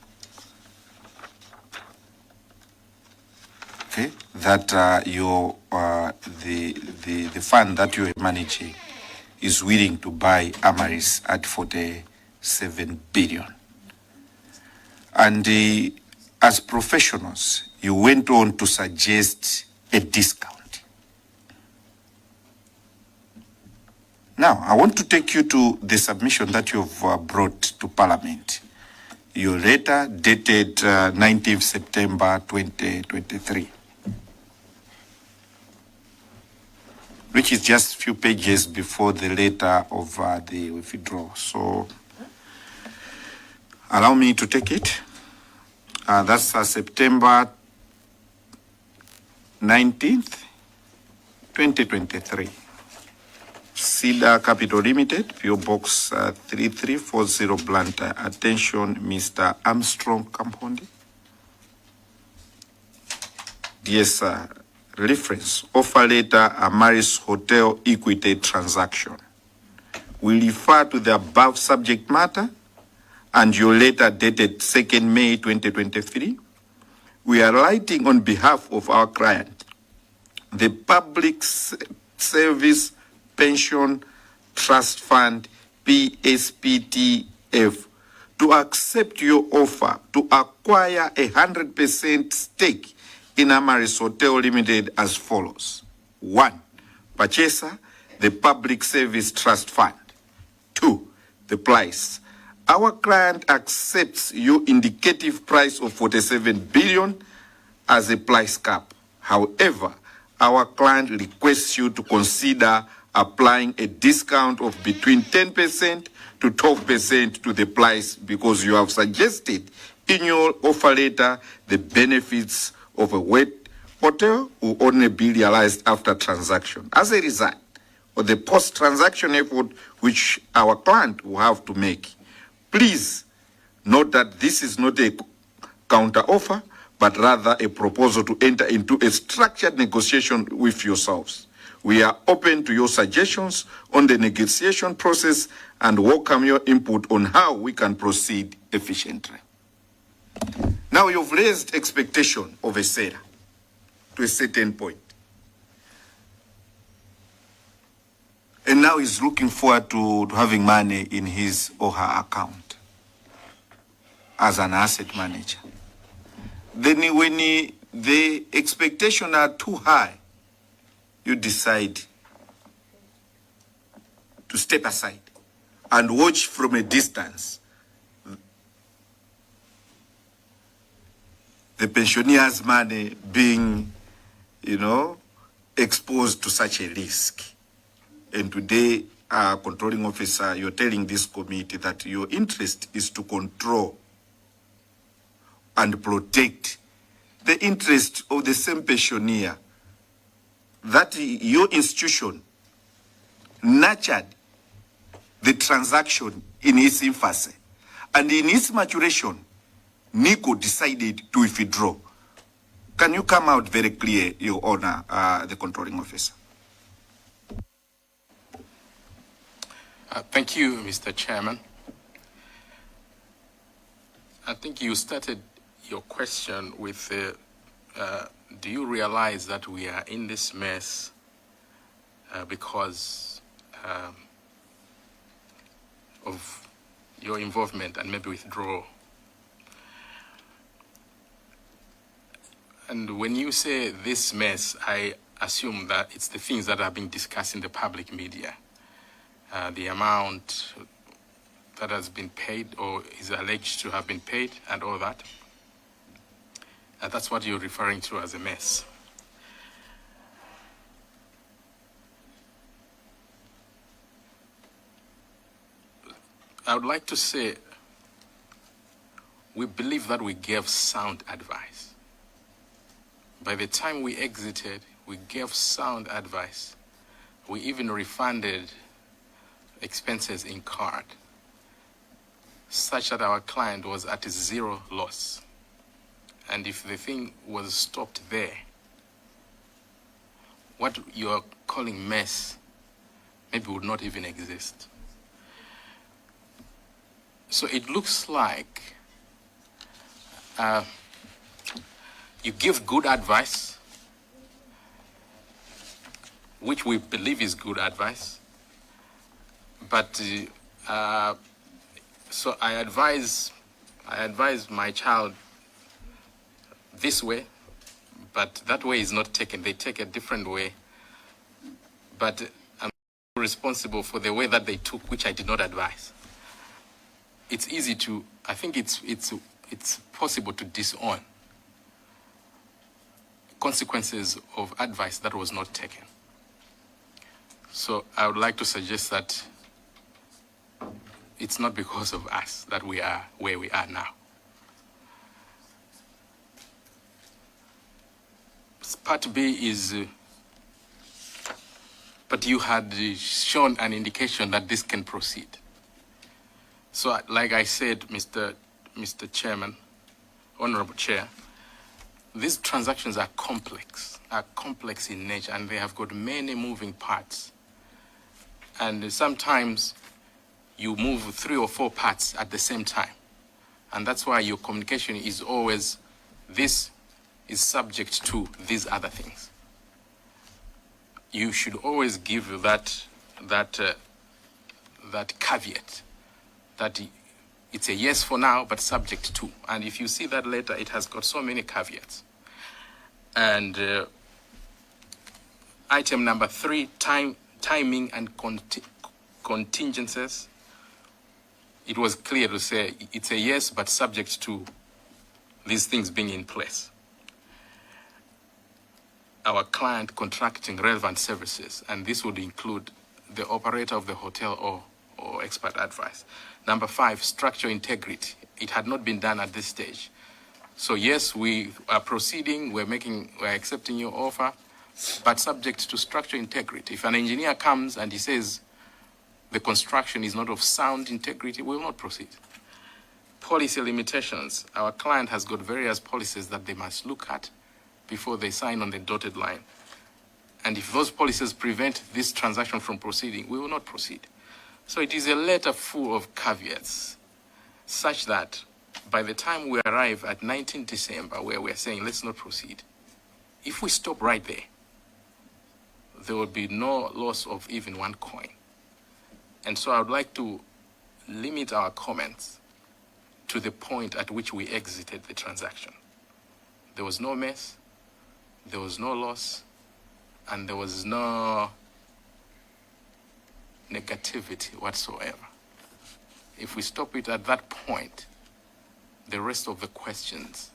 [SPEAKER 2] that the fund that you are managing is willing to buy Amaryllis at 47 billion. And as professionals, you went on to suggest a discount. Now, I want to take you to the submission that you've brought to Parliament. Your letter dated 19th September 2023, which is just a few pages before the letter of the withdrawal. So, allow me to take it. That's September 19th, 2023. Cedar Capital Limited, PO Box 3340 Blantyre. Attention, Mr. Armstrong Kampondi. Dear sir, reference, offer letter, Amaryllis Hotel equity transaction. We refer to the above subject matter and your letter dated 2nd May 2023. We are writing on behalf of our client, the Public Service Pension Trust Fund, PSPTF, to accept your offer to acquire 100% stake in Amaryllis Hotel Limited as follows. 1. Purchaser, the Public Service Trust Fund. 2. The price. Our client accepts your indicative price of 47 billion as a price cap. However, our client requests you to consider applying a discount of between 10% to 12% to the price because you have suggested in your offer letter the benefits of a wet hotel will only be realized after transaction. As a result of the post-transaction effort which our client will have to make, please note that this is not a counter offer, but rather a proposal to enter into a structured negotiation with yourselves. We are open to your suggestions on the negotiation process and welcome your input on how we can proceed efficiently. Now you've raised expectation of a seller to a certain point. And now he's looking forward to having money in his or her account as an asset manager. Then when the expectations are too high, you decide to step aside and watch from a distance the pensioners' money being, exposed to such a risk. And today, controlling officer, you're telling this committee that your interest is to control and protect the interest of the same pensioner that your institution nurtured the transaction in its infancy. And in its maturation, NICO decided to withdraw. Can you come out very clear, Your Honor, the controlling officer?
[SPEAKER 1] Thank you, Mr. Chairman. I think you started your question with, do you realize that we are in this mess because of your involvement and maybe withdrawal? And when you say this mess, I assume that it's the things that are being discussed in the public media. The amount that has been paid or is alleged to have been paid and all that. That's what you're referring to as a mess. I would like to say we believe that we gave sound advice. By the time we exited, we gave sound advice. We even refunded expenses incurred, such that our client was at zero loss. And if the thing was stopped there, what you're calling mess maybe would not even exist. So it looks like you give good advice, which we believe is good advice, but so I advise my child this way, but that way is not taken. They take a different way, but I'm responsible for the way that they took, which I did not advise. It's easy to, I think it's possible to disown consequences of advice that was not taken. So I would like to suggest that it's not because of us that we are where we are now. Part B is, but you had shown an indication that this can proceed. So like I said, Mr. Chairman, Honorable Chair, these transactions are complex in nature, and they have got many moving parts. And sometimes you move 3 or 4 parts at the same time. And that's why your communication is always, this is subject to these other things. You should always give that caveat, that it's a yes for now, but subject to. And if you see that letter, it has got so many caveats. And item number 3, timing and contingencies. It was clear to say it's a yes, but subject to these things being in place. Our client contracting relevant services, and this would include the operator of the hotel or expert advice. Number 5, structural integrity. It had not been done at this stage. So yes, we are proceeding, we're accepting your offer, but subject to structural integrity. If an engineer comes and he says the construction is not of sound integrity, we will not proceed. Policy limitations. Our client has got various policies that they must look at before they sign on the dotted line. And if those policies prevent this transaction from proceeding, we will not proceed. So it is a letter full of caveats, such that by the time we arrive at 19 December, where we're saying let's not proceed, if we stop right there, there will be no loss of even 1 coin. And so I would like to limit our comments to the point at which we exited the transaction. There was no mess, there was no loss, and there was no negativity whatsoever. If we stop it at that point, the rest of the questions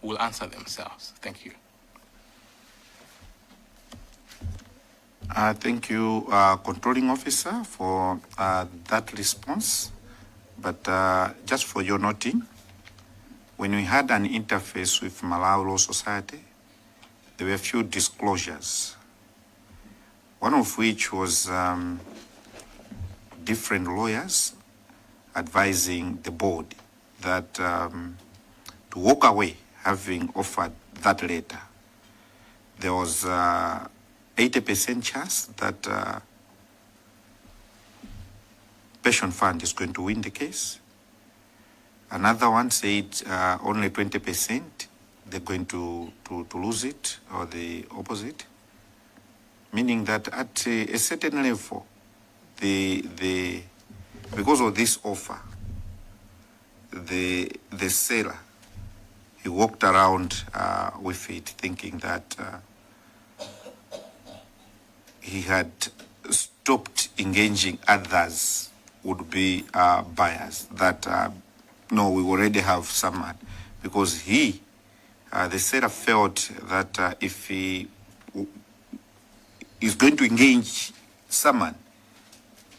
[SPEAKER 1] will answer themselves. Thank you.
[SPEAKER 2] Thank you, Controlling Officer, for that response. But just for your noting, when we had an interface with Malawi Law Society, there were a few disclosures, one of which was different lawyers advising the board that to walk away having offered that letter. There was 80% chance that pension fund is going to win the case. Another one said only 20% they're going to lose it, or the opposite. Meaning that at a certain level, because of this offer, the seller, he walked around with it thinking that he had stopped engaging others would be buyers, that no, we already have someone, because the seller felt that if he is going to engage someone,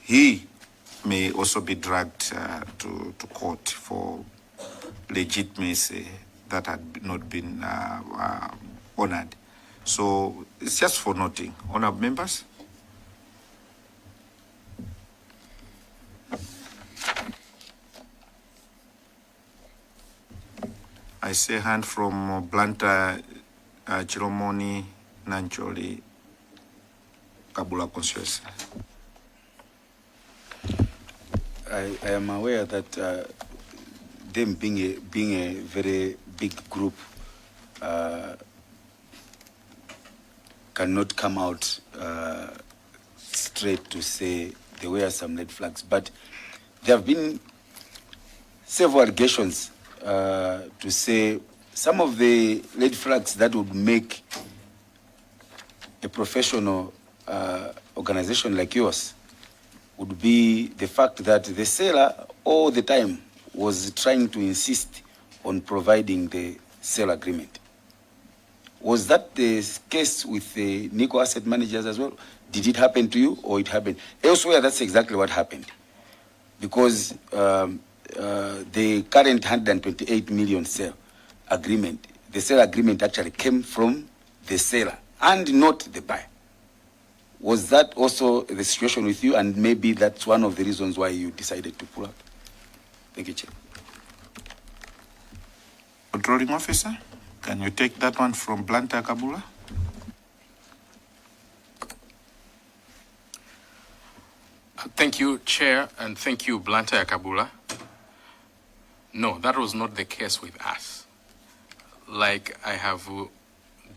[SPEAKER 2] he may also be dragged to court for legitimacy that had not been honored. So it's just for noting. Honourable members. I see a hand from Blanta Chiromoni Nancholi Kabula constituency.
[SPEAKER 3] I am aware that them being a very big group cannot come out straight to say there were some red flags, but there have been several allegations to say some of the red flags that would make a professional organization like yours would be the fact that the seller all the time was trying to insist on providing the sale agreement. Was that the case with the NICO Asset Managers as well? Did it happen to you or it happened? Elsewhere, that's exactly what happened. Because the current 128 million sale agreement, the sale agreement actually came from the seller and not the buyer. Was that also the situation with you, and maybe that's one of the reasons why you decided to pull out? Thank you, Chair.
[SPEAKER 2] Controlling officer, can you take that one from Blantyre Kabula?
[SPEAKER 1] Thank you, Chair, and thank you, Blantyre Kabula. No, that was not the case with us. Like I have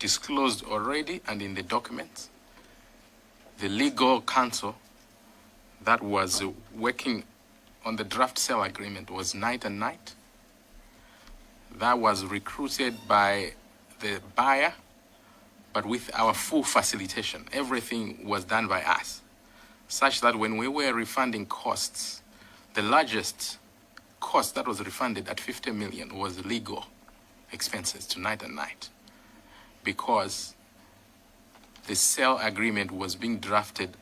[SPEAKER 1] disclosed already and in the documents, the legal counsel that was working on the draft sale agreement was Night and Night. That was recruited by the buyer, but with our full facilitation. Everything was done by us, such that when we were refunding costs, the largest cost that was refunded at 50 million was legal expenses to Night and Night, because the sale agreement was being drafted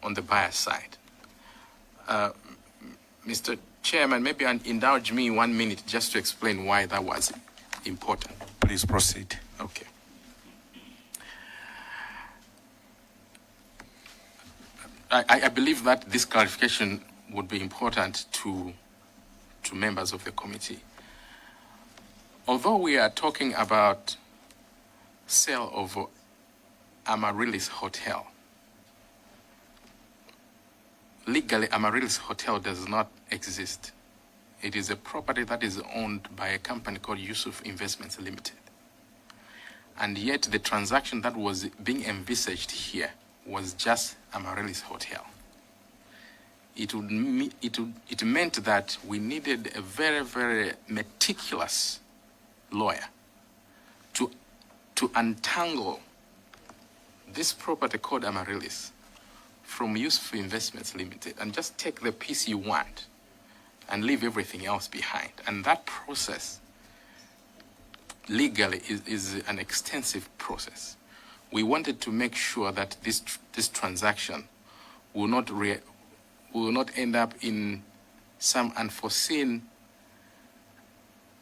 [SPEAKER 1] on the buyer's side. Mr. Chairman, maybe indulge me 1 minute just to explain why that was important.
[SPEAKER 2] Please proceed.
[SPEAKER 1] Okay. I believe that this clarification would be important to members of the committee. Although we are talking about sale of Amaryllis Hotel, legally Amaryllis Hotel does not exist. It is a property that is owned by a company called Yusuf Investments Limited. And yet the transaction that was being envisaged here was just Amaryllis Hotel. It meant that we needed a very, very meticulous lawyer to untangle this property called Amaryllis from Yusuf Investments Limited and just take the piece you want and leave everything else behind. And that process legally is an extensive process. We wanted to make sure that this transaction will not end up in some unforeseen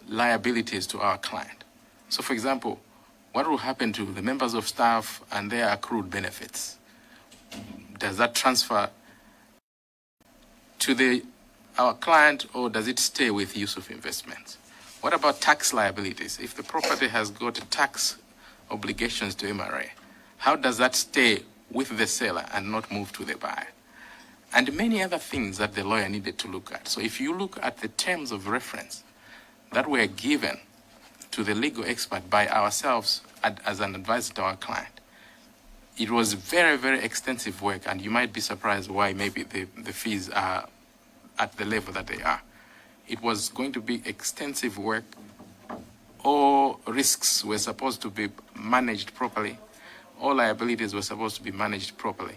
[SPEAKER 1] liabilities to our client. So, for example, what will happen to the members of staff and their accrued benefits? Does that transfer to our client, or does it stay with Yusuf Investments? What about tax liabilities? If the property has got tax obligations to MRA, how does that stay with the seller and not move to the buyer? And many other things that the lawyer needed to look at. So if you look at the terms of reference that were given to the legal expert by ourselves as an advisor to our client, it was very, very extensive work, and you might be surprised why maybe the fees are at the level that they are. It was going to be extensive work. All risks were supposed to be managed properly. All liabilities were supposed to be managed properly.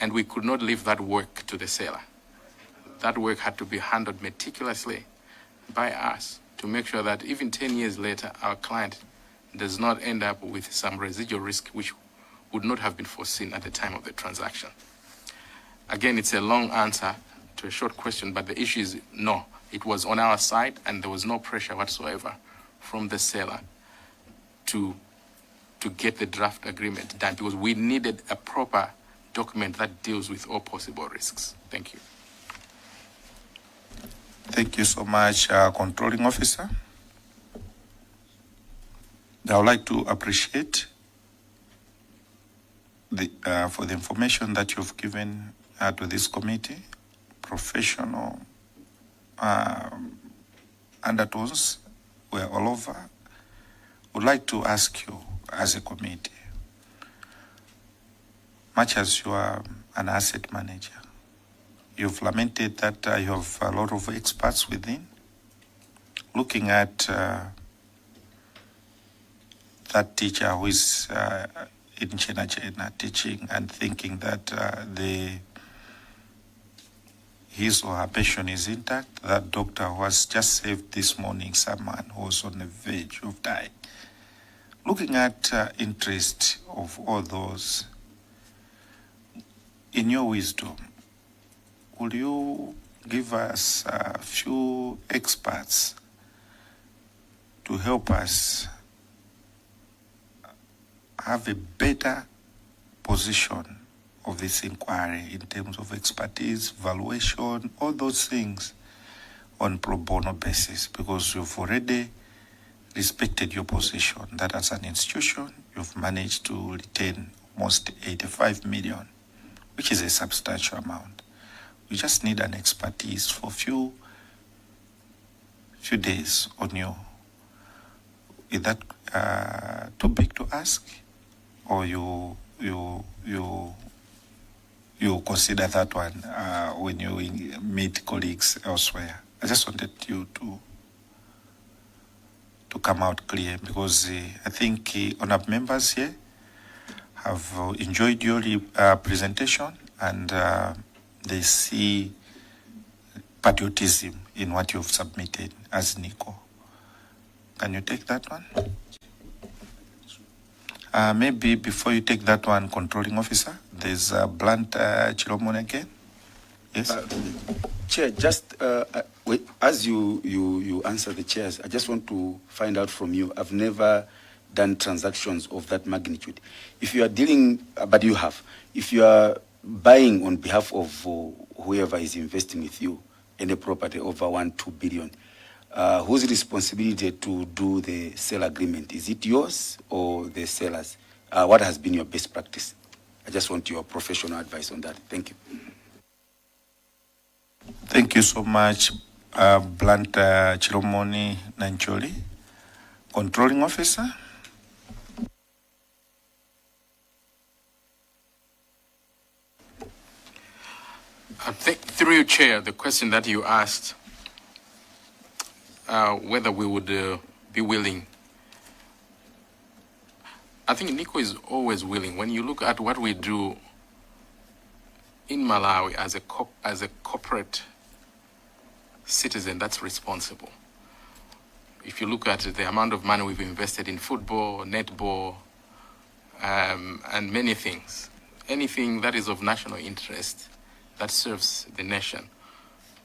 [SPEAKER 1] And we could not leave that work to the seller. That work had to be handled meticulously by us to make sure that even 10 years later, our client does not end up with some residual risk which would not have been foreseen at the time of the transaction. Again, it's a long answer to a short question, but the issue is no. It was on our side, and there was no pressure whatsoever from the seller to get the draft agreement done, because we needed a proper document that deals with all possible risks. Thank you.
[SPEAKER 2] Thank you so much, Controlling Officer. I would like to appreciate for the information that you've given to this committee, professional undertones were all over. Would like to ask you as a committee, much as you are an asset manager, you've lamented that you have a lot of experts within. Looking at that teacher who is in Chena teaching and thinking that his or her passion is intact, that doctor who has just saved this morning someone who was on the verge of dying. Looking at interest of all those, in your wisdom, will you give us a few experts to help us have a better position of this inquiry in terms of expertise, valuation, all those things on pro bono basis, because you've already respected your position that as an institution, you've managed to retain almost 85 million, which is a substantial amount. We just need an expertise for few days on you. Is that too big to ask, or you consider that one when you meet colleagues elsewhere? I just wanted you to come out clear, because I think honored members here have enjoyed your presentation, and they see patriotism in what you've submitted as NICO. Can you take that one? Maybe before you take that one, controlling officer, there's Blunt Chilomone again. Yes?
[SPEAKER 3] Chair, just as you answer the chairs, I just want to find out from you. I've never done transactions of that magnitude. If you are dealing, but you have, if you are buying on behalf of whoever is investing with you in a property over 1-2 billion, whose responsibility to do the sale agreement? Is it yours or the sellers? What has been your best practice? I just want your professional advice on that. Thank you.
[SPEAKER 2] Thank you so much, Blunt Chilomoni Nancholi. Controlling officer.
[SPEAKER 1] I think through your chair, the question that you asked, whether we would be willing. I think NICO is always willing. When you look at what we do in Malawi as a corporate citizen that's responsible. If you look at the amount of money we've invested in football, netball, and many things, anything that is of national interest that serves the nation,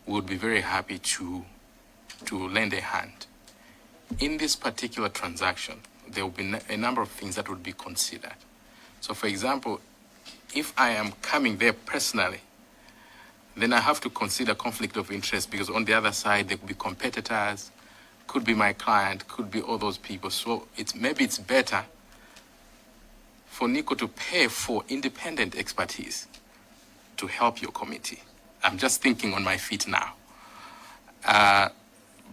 [SPEAKER 1] we would be very happy to lend a hand. In this particular transaction, there will be a number of things that would be considered. So for example, if I am coming there personally, then I have to consider conflict of interest, because on the other side, there could be competitors, could be my client, could be all those people. So maybe it's better for NICO to pay for independent expertise to help your committee. I'm just thinking on my feet now.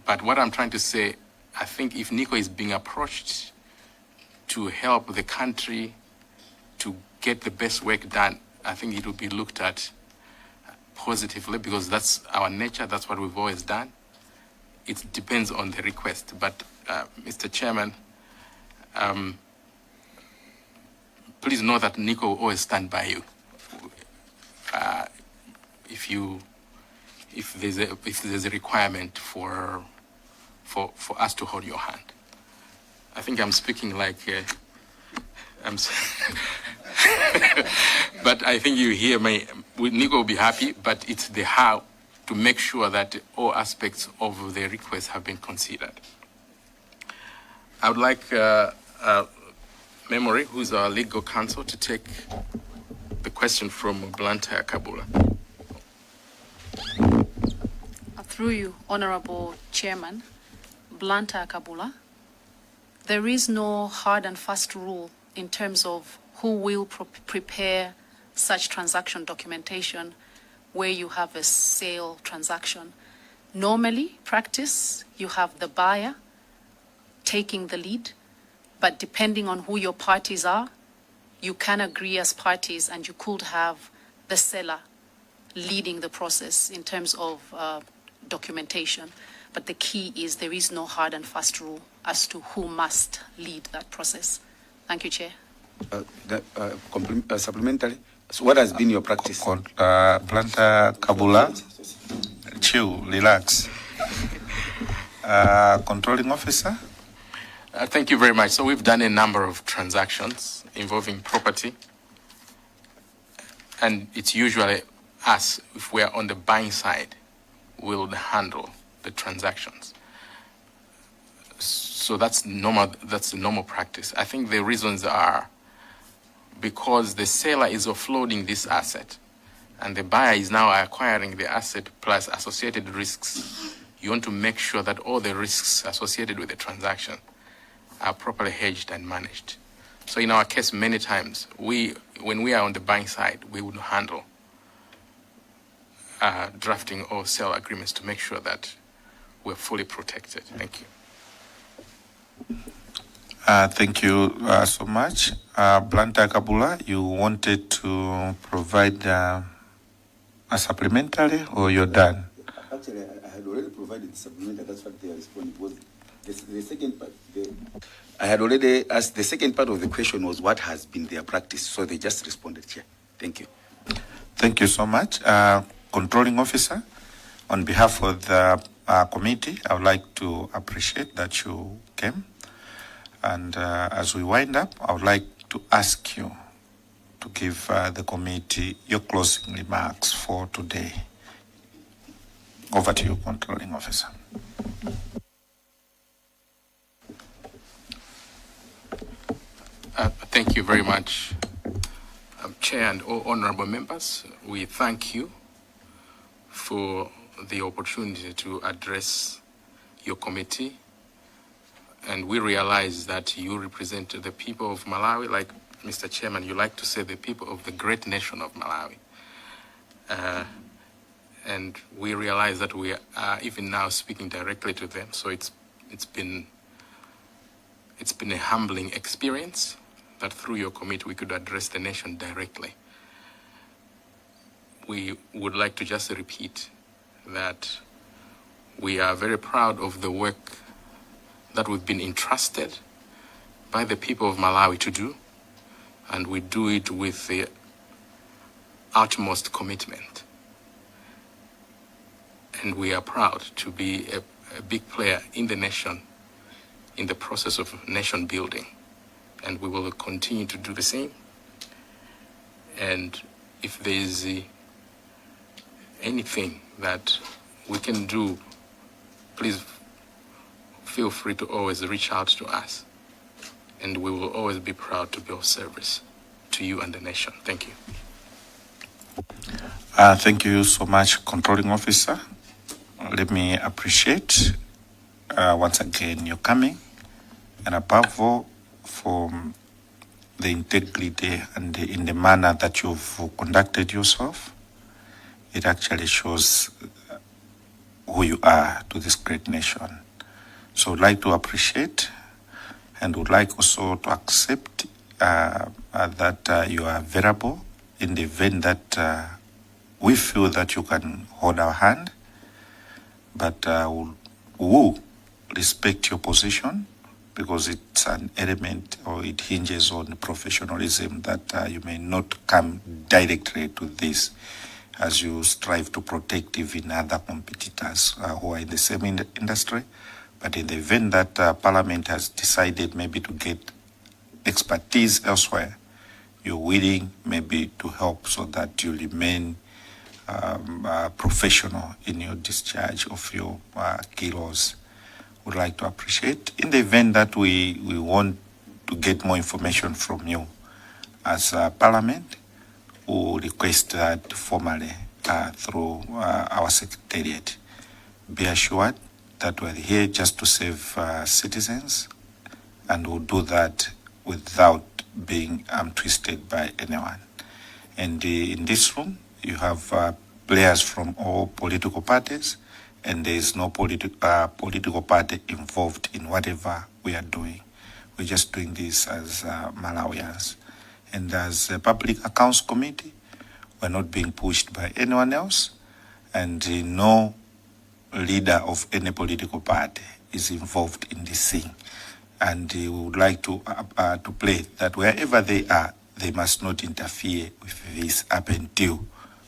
[SPEAKER 1] But what I'm trying to say, I think if NICO is being approached to help the country to get the best work done, I think it will be looked at positively, because that's our nature, that's what we've always done. It depends on the request. But Mr. Chairman, please know that NICO will always stand by you. If there's a requirement for us to hold your hand. I think I'm speaking like but I think you hear me. NICO will be happy, but it's the how to make sure that all aspects of the request have been considered. I would like Memory, who's our legal counsel, to take the question from Blantyre Kabula.
[SPEAKER 9] Through you, Honorable Chairman, Blantyre Kabula. there is no hard and fast rule in terms of who will prepare such transaction documentation where you have a sale transaction. Normally, practice, you have the buyer taking the lead, but depending on who your parties are, you can agree as parties and you could have the seller leading the process in terms of documentation. But the key is there is no hard and fast rule as to who must lead that process. Thank you, Chair.
[SPEAKER 3] Supplementary. So what has been your practice?
[SPEAKER 2] Blanta Kabula, chill, relax. Controlling officer.
[SPEAKER 1] Thank you very much. So we've done a number of transactions involving property, and it's usually us, if we're on the buying side, will handle the transactions. So that's normal. That's the normal practice. I think the reasons are because the seller is offloading this asset, and the buyer is now acquiring the asset plus associated risks. You want to make sure that all the risks associated with the transaction are properly hedged and managed. So in our case, many times, when we are on the buying side, we would handle drafting or sale agreements to make sure that we're fully protected. Thank you.
[SPEAKER 2] Thank you so much. Blanta Kabula, you wanted to provide a supplementary, or you're done?
[SPEAKER 3] Actually, I had already provided the supplementary. That's what they are responding. The second part, I had already asked. The second part of the question was what has been their practice. So they just responded, Chair. Thank you.
[SPEAKER 2] Thank you so much. Controlling officer, on behalf of the committee, I would like to appreciate that you came. And as we wind up, I would like to ask you to give the committee your closing remarks for today. Over to you, controlling officer.
[SPEAKER 1] Thank you very much, Chair and all honorable members. We thank you for the opportunity to address your committee. And we realize that you represent the people of Malawi, like Mr. Chairman, you like to say the people of the great nation of Malawi. And we realize that we are even now speaking directly to them. So it's been a humbling experience that through your committee we could address the nation directly. We would like to just repeat that we are very proud of the work that we've been entrusted by the people of Malawi to do, and we do it with the utmost commitment. And we are proud to be a big player in the nation, in the process of nation building. And we will continue to do the same. And if there is anything that we can do, please feel free to always reach out to us. And we will always be proud to be of service to you and the nation. Thank you.
[SPEAKER 2] Thank you so much, controlling officer. Let me appreciate once again your coming, and above all, for the integrity and in the manner that you've conducted yourself. It actually shows who you are to this great nation. So I'd like to appreciate and would like also to accept that you are available in the event that we feel that you can hold our hand, but we will respect your position because it's an element, or it hinges on professionalism, that you may not come directly to this as you strive to protect even other competitors who are in the same industry. But in the event that Parliament has decided maybe to get expertise elsewhere, you're willing maybe to help so that you remain professional in your discharge of your key roles. Would like to appreciate. In the event that we want to get more information from you as Parliament, we will request that formally through our Secretariat. Be assured that we're here just to serve citizens and we'll do that without being twisted by anyone. And in this room, you have players from all political parties, and there is no political party involved in whatever we are doing. We're just doing this as Malawians. And as a Public Accounts Committee, we're not being pushed by anyone else, and no leader of any political party is involved in this thing. And we would like to play that wherever they are, they must not interfere with this up until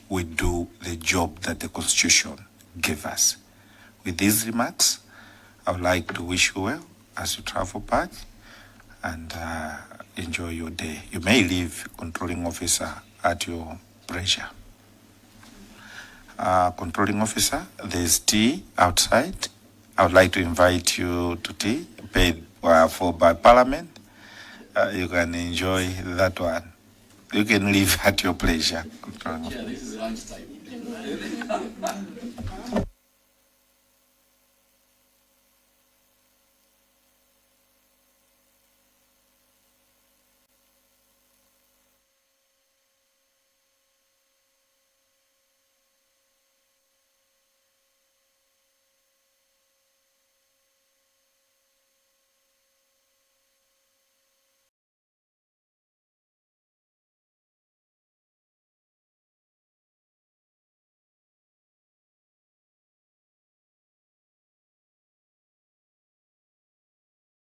[SPEAKER 2] we do the job that the Constitution gave us. With these remarks, I would like to wish you well as you travel back, and enjoy your day. You may leave, Controlling Officer, at your pleasure. Controlling Officer, there's tea outside. I would like to invite you to tea paid for by Parliament. You can enjoy that one. You can leave at your pleasure.
[SPEAKER 7] Yeah, this is lunchtime.